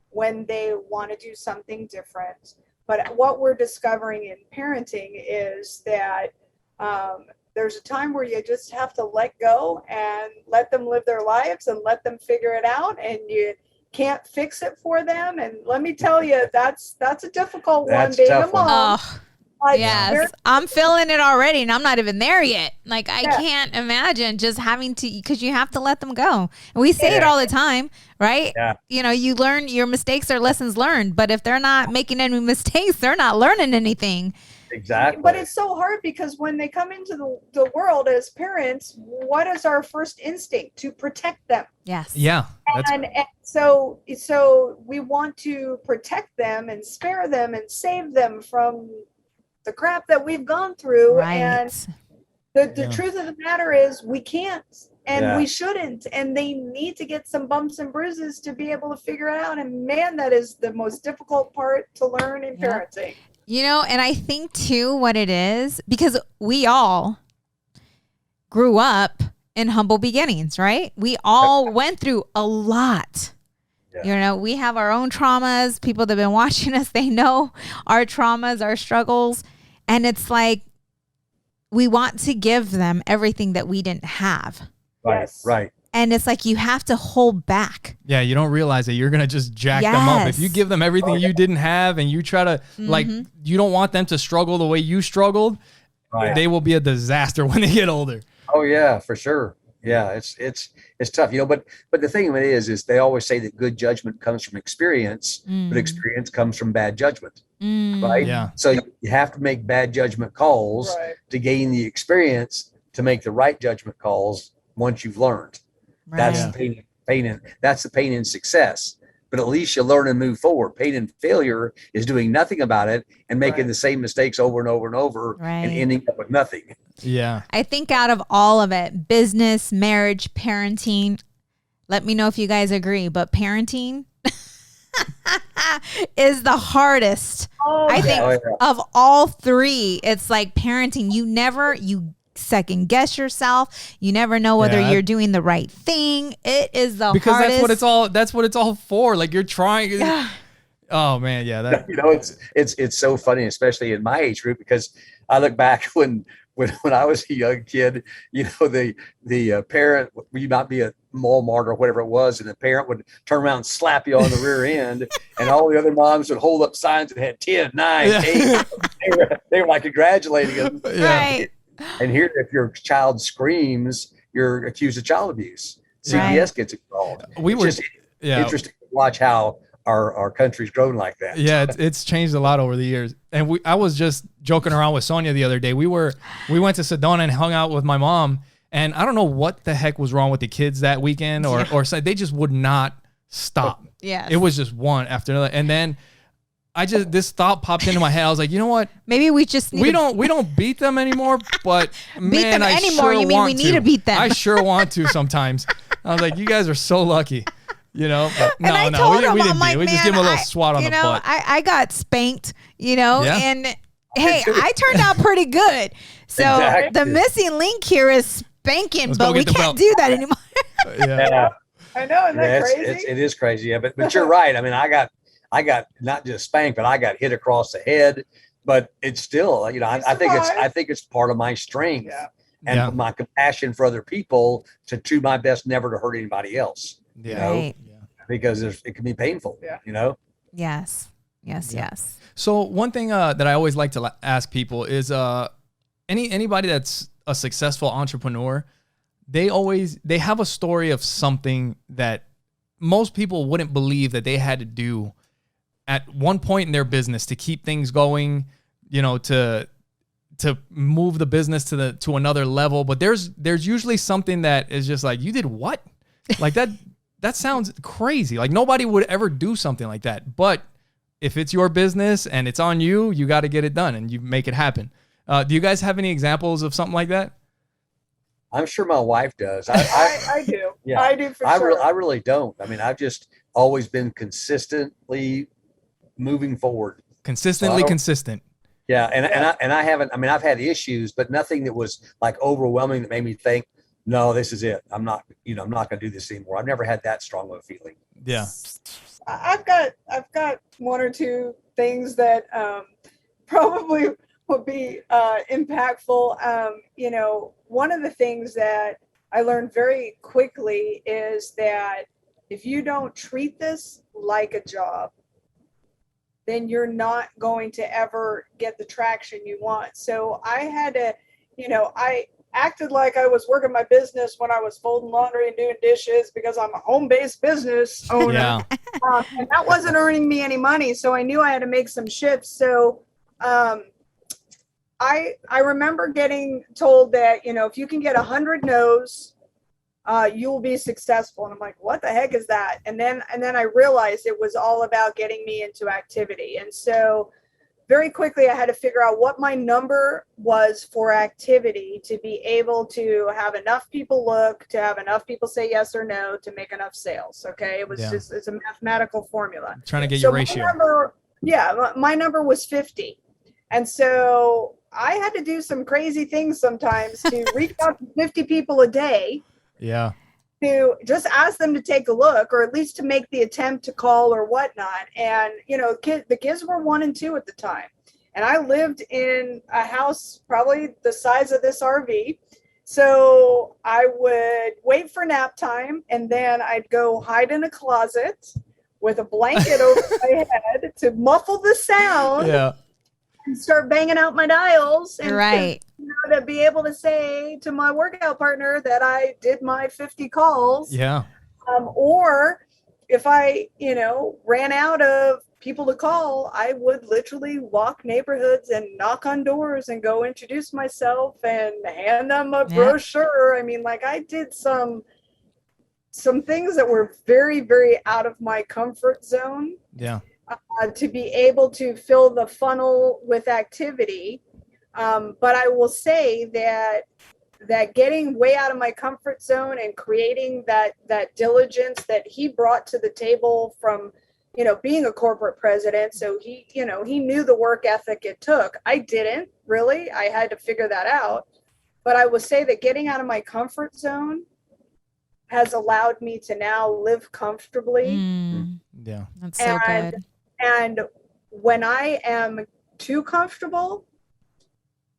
when they want to do something different. But what we're discovering in parenting is that there's a time where you just have to let go and let them live their lives and let them figure it out. And you can't fix it for them. And let me tell you, that's a difficult one being a mom. Oh. Yes, I'm feeling it already and I'm not even there yet. Like I can't imagine just having to, because you have to let them go. And we say it all the time, right? Yeah. You learn, your mistakes are lessons learned, but if they're not making any mistakes, they're not learning anything. Exactly. But it's so hard because when they come into the world as parents, what is our first instinct? To protect them. Yes. Yeah. And so we want to protect them and spare them and save them from the crap that we've gone through. Right. And the truth of the matter is we can't and we shouldn't. And they need to get some bumps and bruises to be able to figure it out. And man, that is the most difficult part to learn in parenting. And I think too what it is, because we all grew up in humble beginnings, right? We all went through a lot. Yeah. We have our own traumas. People that have been watching us, they know our traumas, our struggles. And it's like, we want to give them everything that we didn't have. Right, right. And it's like, you have to hold back. Yeah, you don't realize that you're going to just jack them up. If you give them everything you didn't have and you try to, you don't want them to struggle the way you struggled, they will be a disaster when they get older. Oh, yeah, for sure. Yeah, it's tough, but the thing of it is they always say that good judgment comes from experience, but experience comes from bad judgment, right? Yeah. So you have to make bad judgment calls to gain the experience to make the right judgment calls once you've learned. Right. That's the pain. That's the pain in success. but at least you learn and move forward. Pain and failure is doing nothing about it and making the same mistakes over and over and over and ending up with nothing. Yeah. I think out of all of it, business, marriage, parenting, let me know if you guys agree, but parenting is the hardest. I think of all three, it's like parenting. You second guess yourself. You never know whether you're doing the right thing. It is the because hardest. That's what it's all for. Like you're trying. Yeah. Oh man, yeah. That it's so funny, especially in my age group, because I look back when I was a young kid, the parent, you might be at Walmart or whatever it was, and the parent would turn around and slap you on the rear end, and all the other moms would hold up signs that had 10, 9, 8. They were like congratulating them. Right. And here, if your child screams, you're accused of child abuse. CPS gets involved. It's interesting to watch how our country's grown like that. Yeah, it's changed a lot over the years. And I was just joking around with Sonja the other day. We went to Sedona and hung out with my mom, and I don't know what the heck was wrong with the kids that weekend, or they just would not stop. Yeah, it was just one after another, and then this thought popped into my head. I was like, you know what? Maybe we don't beat them anymore, but man, I anymore. Sure you mean we need to beat them? I sure want to sometimes. I was like, you guys are so lucky. But no, I told him, we didn't like, beat it. We just give him a little swat on the butt. I got spanked, and hey, I turned out pretty good. So the missing link here is spanking, but we can't do that anymore. Yeah. I know, isn't that crazy? It is crazy, but you're right. I mean, I got not just spanked, but I got hit across the head. But it's still, I think it's part of my strength and my compassion for other people to do my best never to hurt anybody else. Because it can be painful. Yes. So one thing that I always like to ask people is anybody that's a successful entrepreneur, they have a story of something that most people wouldn't believe that they had to do at one point in their business to keep things going, to move the business to another level. But there's usually something that is just like, you did what? Like that sounds crazy. Like nobody would ever do something like that. But if it's your business and it's on you, you got to get it done and you make it happen. Do you guys have any examples of something like that? I'm sure my wife does. I do. Yeah. I do for sure. I really don't. I mean, I've just always been consistently moving forward. Consistent. Yeah. And I haven't, I mean, I've had issues, but nothing that was like overwhelming that made me think, no, this is it. I'm not going to do this anymore. I've never had that strong of a feeling. Yeah. I've got one or two things that probably would be impactful. One of the things that I learned very quickly is that if you don't treat this like a job, then you're not going to ever get the traction you want. So I had to, I acted like I was working my business when I was folding laundry and doing dishes because I'm a home-based business owner. Yeah. And that wasn't earning me any money. So I knew I had to make some shifts. So I remember getting told that, if you can get 100 no's, you will be successful. And I'm like, what the heck is that? And then I realized it was all about getting me into activity. And so very quickly, I had to figure out what my number was for activity to be able to have enough people look, to have enough people say yes or no, to make enough sales. Okay. It was it's a mathematical formula. Trying to get your ratio. My number was 50. And so I had to do some crazy things sometimes to reach out to 50 people a day. Yeah. To just ask them to take a look, or at least to make the attempt to call or whatnot. And, the kids were 1 and 2 at the time. And I lived in a house probably the size of this RV. So I would wait for nap time, and then I'd go hide in a closet with a blanket over my head to muffle the sound. Yeah. And start banging out my dials. And right. To be able to say to my workout partner that I did my 50 calls. Yeah. Or if I, ran out of people to call, I would literally walk neighborhoods and knock on doors and go introduce myself and hand them a brochure. I mean, like I did some some things that were very, very out of my comfort zone. Yeah. To be able to fill the funnel with activity. But I will say that getting way out of my comfort zone and creating that diligence that he brought to the table from, being a corporate president. So he knew the work ethic it took. I didn't really. I had to figure that out. But I will say that getting out of my comfort zone has allowed me to now live comfortably. Yeah. That's so good. And when I am too comfortable,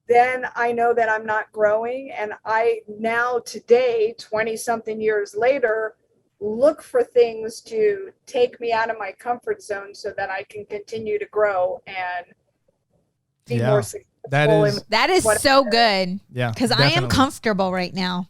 then I know that I'm not growing. And I now today, 20 something years later, look for things to take me out of my comfort zone so that I can continue to grow and be more successful. That is so good. Yeah. Because I am comfortable right now.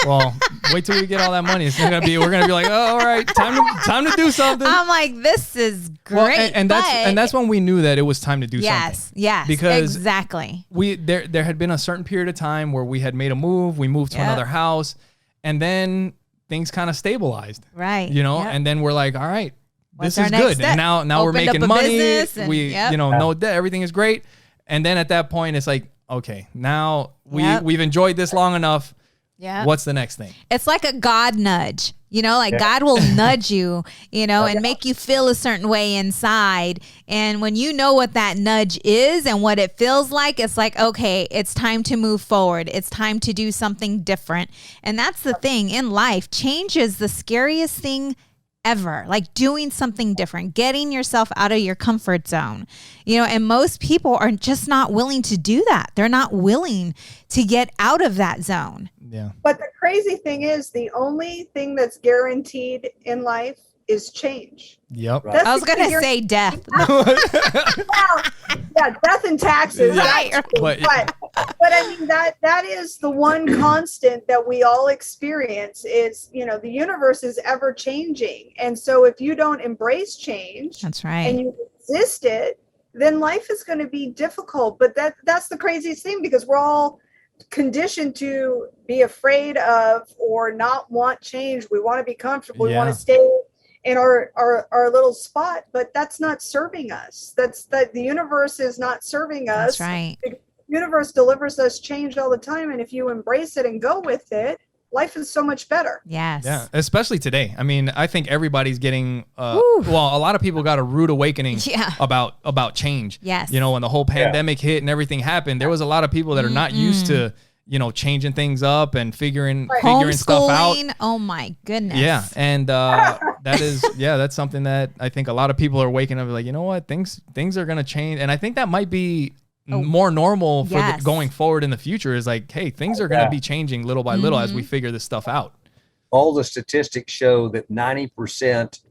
Well, wait till we get all that money. We're gonna be like, oh, all right, time to do something. I'm like, this is great. Well, and that's when we knew that it was time to do something. Yes, because exactly. There had been a certain period of time where we had made a move. We moved to another house, and then things kind of stabilized. Right. And then we're like, all right, What's this is good. Step? And now we're making money. We and, no debt. Everything is great. And then at that point, it's like, okay, now we've enjoyed this long enough. Yeah. What's the next thing? It's like a God nudge, God will nudge you, and make you feel a certain way inside. And when you know what that nudge is and what it feels like, it's like, okay, it's time to move forward. It's time to do something different. And that's the thing in life. Change is the scariest thing ever, like doing something different, getting yourself out of your comfort zone, and most people are just not willing to do that. They're not willing to get out of that zone. Yeah. But the crazy thing is, the only thing that's guaranteed in life is change. Yep. Right. I was going to say death. Well, yeah, death and taxes. Right. But I mean, that is the one constant that we all experience is, the universe is ever changing. And so if you don't embrace change, that's right, and you resist it, then life is going to be difficult. But that's the craziest thing, because we're all conditioned to be afraid of or not want change. We want to be comfortable. We want to stay in our little spot, but that's not serving us. The universe is not serving us. That's right. The universe delivers us change all the time, and if you embrace it and go with it, life is so much better. Yes. Yeah, especially today. I mean, I think everybody's getting a lot of people got a rude awakening about change. Yes. When the whole pandemic hit and everything happened, there was a lot of people that are not used to changing things up and figuring stuff out. Oh my goodness. Yeah. And that's something that I think a lot of people are waking up like, you know what, things are going to change. And I think that might be more normal for going forward in the future, is like, hey, things are going to be changing little by little as we figure this stuff out. All the statistics show that 90%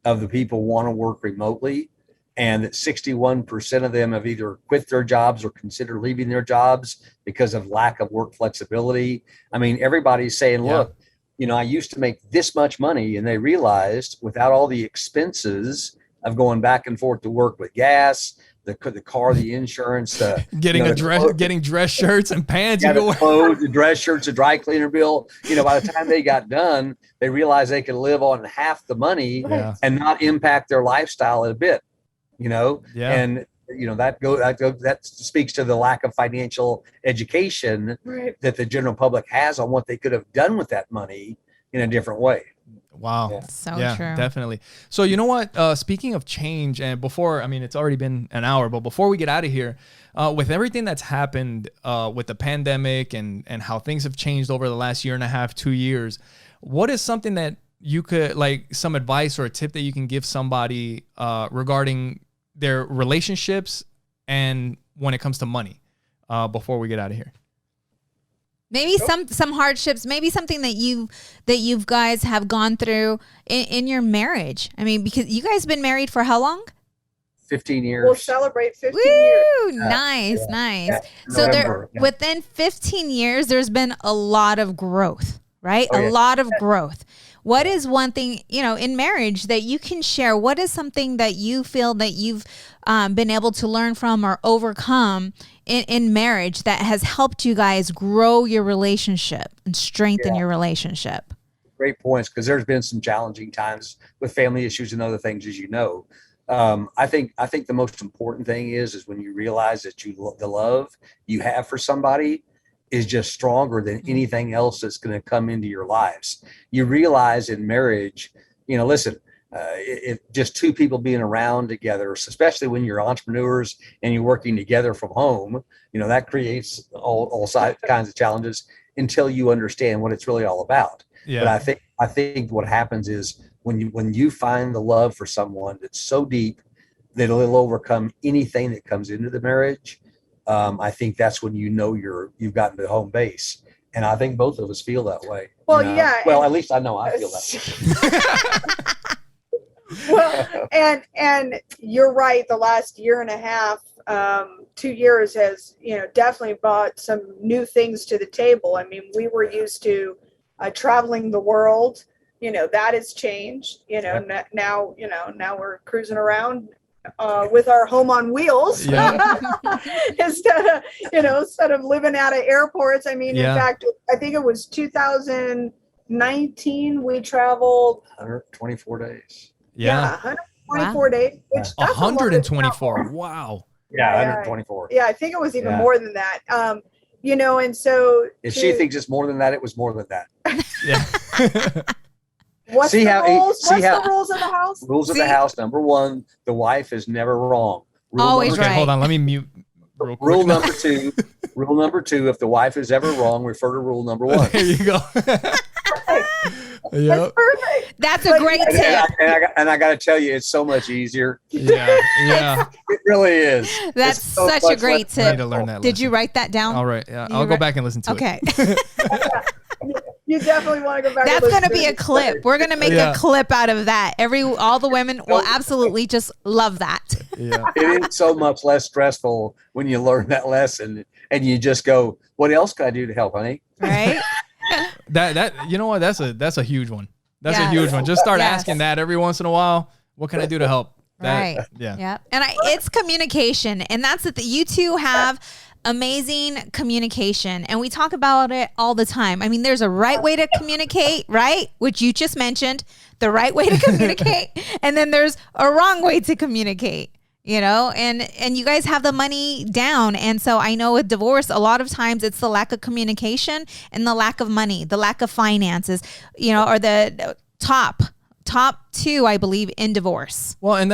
of the people want to work remotely, and that 61% of them have either quit their jobs or consider leaving their jobs because of lack of work flexibility. I mean, everybody's saying, look, I used to make this much money, and they realized without all the expenses of going back and forth to work with gas, the car, the insurance, getting dress shirts and pants, the clothes, the dress shirts, the dry cleaner bill. By the time they got done, they realized they could live on half the money and not impact their lifestyle a bit. And that speaks to the lack of financial education that the general public has on what they could have done with that money in a different way. Wow. Yeah. So true. Definitely. So you know what? Speaking of change, and it's already been an hour, but before we get out of here, with everything that's happened with the pandemic and how things have changed over the last year and a half, 2 years, what is something that you could, like, some advice or a tip that you can give somebody regarding their relationships and when it comes to money before we get out of here? Maybe some hardships, maybe something that you guys have gone through in your marriage. I mean, because you guys have been married for how long? 15 years. We'll celebrate 15 years. Nice. So within 15 years, there's been a lot of growth, right? A lot of growth. What is one thing, in marriage that you can share? What is something that you feel that you've been able to learn from or overcome in marriage that has helped you guys grow your relationship and strengthen your relationship? great points, because there's been some challenging times with family issues and other things, as you know. I think the most important thing is when you realize that the love you have for somebody is just stronger than anything else that's going to come into your lives. You realize in marriage, listen, if just two people being around together, especially when you're entrepreneurs and you're working together from home, that creates all kinds of challenges until you understand what it's really all about. Yeah. But I think what happens is when you find the love for someone that's so deep that it'll overcome anything that comes into the marriage, I think that's when you've gotten to home base. And I think both of us feel that way. Well, yeah. Well, at least I know I feel that way. Well, and you're right. The last year and a half, 2 years has, definitely brought some new things to the table. I mean, we were used to traveling the world. That has changed. Yep. Now we're cruising around with our home on wheels. Yeah. instead of living out of airports. I mean, in fact, I think it was 2019 we traveled 124 days. Yeah, 124 days. Which 124. Wow. Yeah, 124. Yeah, I think it was even more than that. And so if she thinks it's more than that, it was more than that. Yeah. What's the rules of the house? Rules of the house. Number one, the wife is never wrong. Always right. Hold on, let me mute real quick. Rule number two. Rule number two: if the wife is ever wrong, refer to rule number one. There you go. Yep. That's perfect. That's a great tip. And I got to tell you, it's so much easier. Yeah. It really is. That's such a great tip. I need to learn that. Did you write that down? All right. Yeah, I'll go back and listen to it. Okay. You definitely want to go back. That's going to be a clip. We're going to make a clip out of that. All the women will absolutely just love that. Yeah. It is so much less stressful when you learn that lesson and you just go, what else can I do to help, honey? Right. That you know what? That's a huge one. That's a huge one. Just start asking that every once in a while. What can I do to help? Right. Yeah. And it's communication, and that's it. You two have amazing communication, and we talk about it all the time. I mean, there's a right way to communicate, right? Which you just mentioned, the right way to communicate, and then there's a wrong way to communicate. And you guys have the money down. And so I know with divorce, a lot of times it's the lack of communication and the lack of money, the lack of finances, are the top two, I believe, in divorce. Well, and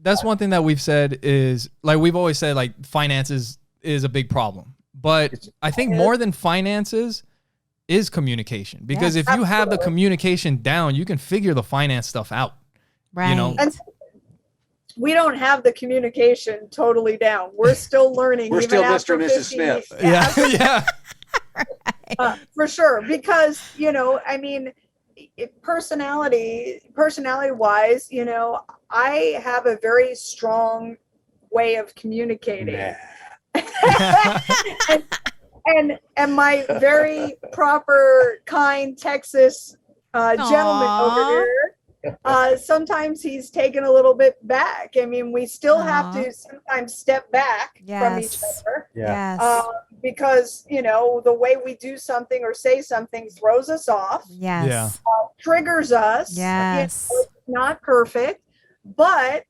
that's one thing that we've said is, like, we've always said, like, finances is a big problem. But I think more than finances is communication, because if you have the communication down, you can figure the finance stuff out. Right. And we don't have the communication totally down. We're still learning. We're still Mr. and Mrs. Smith. Yeah. For sure. Because, I mean, personality wise, I have a very strong way of communicating. and my very proper, kind Texas gentleman over here, sometimes he's taken a little bit back. I mean, we still have to sometimes step back from each other. Yes. Because, the way we do something or say something throws us off. Yes. Triggers us. Yes. It's not perfect. But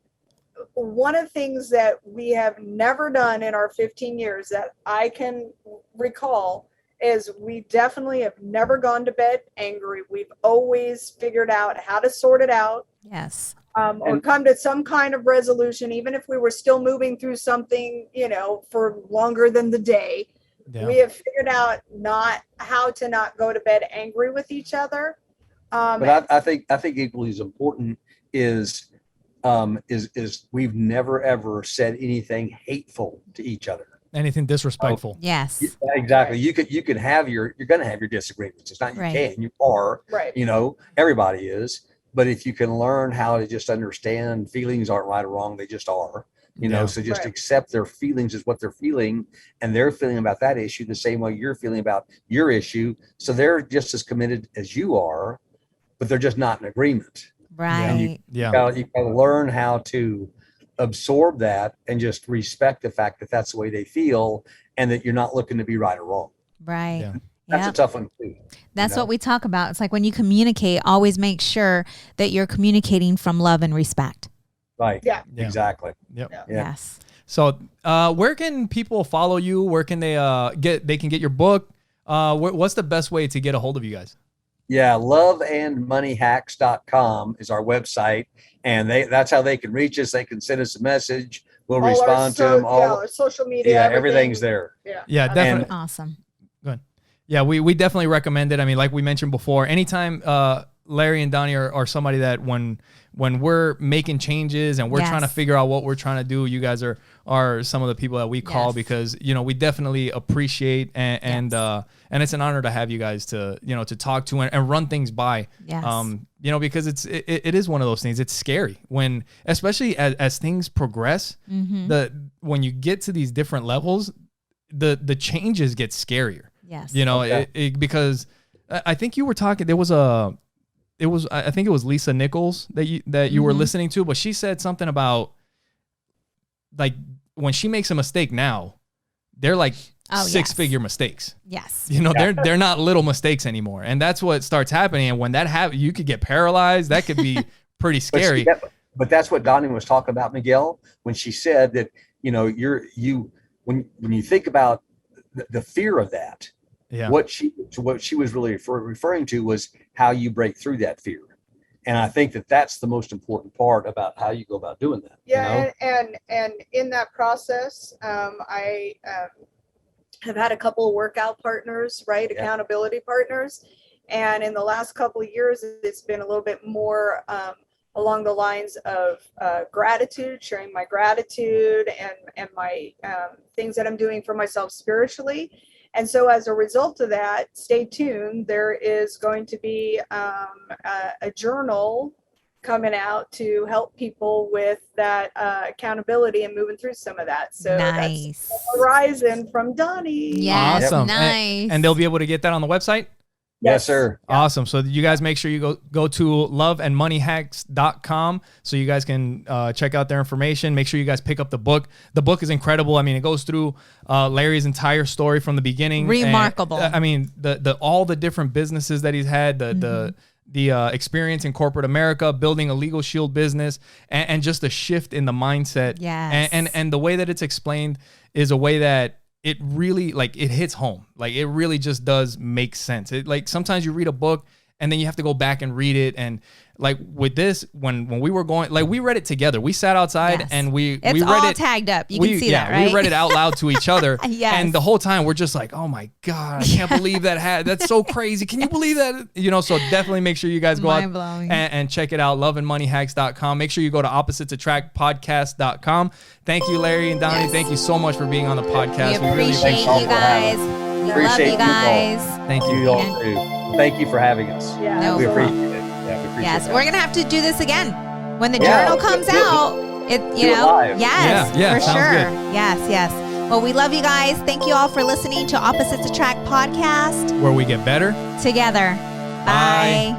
one of the things that we have never done in our 15 years that I can recall is we definitely have never gone to bed angry. We've always figured out how to sort it out. Yes. Or come to some kind of resolution, even if we were still moving through something, for longer than the day. Yeah. We have figured out how to not go to bed angry with each other. But I think equally as important is we've never ever said anything hateful to each other. Anything disrespectful. Yes. Exactly. You could have you're going to have your disagreements. It's not you can, you are. Right. Everybody is. But if you can learn how to just understand feelings aren't right or wrong, they just are. So just accept their feelings as what they're feeling, and they're feeling about that issue the same way you're feeling about your issue. So they're just as committed as you are, but they're just not in agreement. Right. And you got to learn how to absorb that and just respect the fact that that's the way they feel, and that you're not looking to be right or wrong. Right. That's a tough one too. That's what we talk about. It's like when you communicate, always make sure that you're communicating from love and respect. Right. Yeah. Exactly. Yep. Yeah. Yes. So, where can people follow you? Where can they they can get your book? What's the best way to get a hold of you guys? Yeah, loveandmoneyhacks.com is our website, and that's how they can reach us. They can send us a message. We'll respond to them. All our social media. Yeah, everything's there. Yeah, definitely. Awesome. Good. Yeah, we definitely recommend it. I mean, like we mentioned before, anytime Larry and Doni are somebody that when we're making changes and we're trying to figure out what we're trying to do, you guys are some of the people that we call because, we definitely appreciate and it's an honor to have you guys to talk to and run things by. Yes. Because it is one of those things. It's scary when, especially as things progress, when you get to these different levels, the changes get scarier. Yes. Because I think you were talking, I think it was Lisa Nichols that you were listening to, but she said something about like when she makes a mistake now, they're like six-figure mistakes. Yes. They're not little mistakes anymore. And that's what starts happening. And when that happens, you could get paralyzed. That could be pretty scary. But that's what Doni was talking about, Miguel, when she said that, when you think about the fear of that, what she was really referring to was how you break through that fear. And I think that's the most important part about how you go about doing that. Yeah. And in that process, I have had a couple of workout partners, right? Accountability partners. And in the last couple of years, it's been a little bit more along the lines of gratitude, sharing my gratitude and my things that I'm doing for myself spiritually. And so as a result of that, stay tuned. There is going to be a journal coming out to help people with that accountability and moving through some of that. So nice. That's the horizon from Doni. Yes, awesome. Nice. And they'll be able to get that on the website? Yes, sir. Awesome. So you guys make sure you go to loveandmoneyhacks.com so you guys can check out their information. Make sure you guys pick up the book. The book is incredible. I mean, it goes through Larry's entire story from the beginning. Remarkable. And, I mean, the all the different businesses that he's had, the experience in corporate America, building a Legal Shield business, and just a shift in the mindset. Yes. And the way that it's explained is a way that it really it hits home. Like it really just does make sense. It like sometimes you read a book and then you have to go back and read it. And like with this, when we were going, like we read it together. We sat outside and we read all it. Tagged up. You can see that, right? We read it out loud to each other. Yes. And the whole time we're just like, oh my God, I can't believe that's so crazy. Can you believe that? So definitely make sure you guys go out and check it out. Loveandmoneyhacks.com. Make sure you go to oppositesattractpodcast.com. Thank you, Larry and Doni. Yes. Thank you so much for being on the podcast. We appreciate you guys. We love you guys. Thank you. You all too. Thank you for having us. Yeah, we appreciate it. Yes, we're gonna have to do this again when the journal comes out. Yes, for sure. Good. Yes. Well, we love you guys. Thank you all for listening to Opposites Attract podcast, where we get better together. Bye.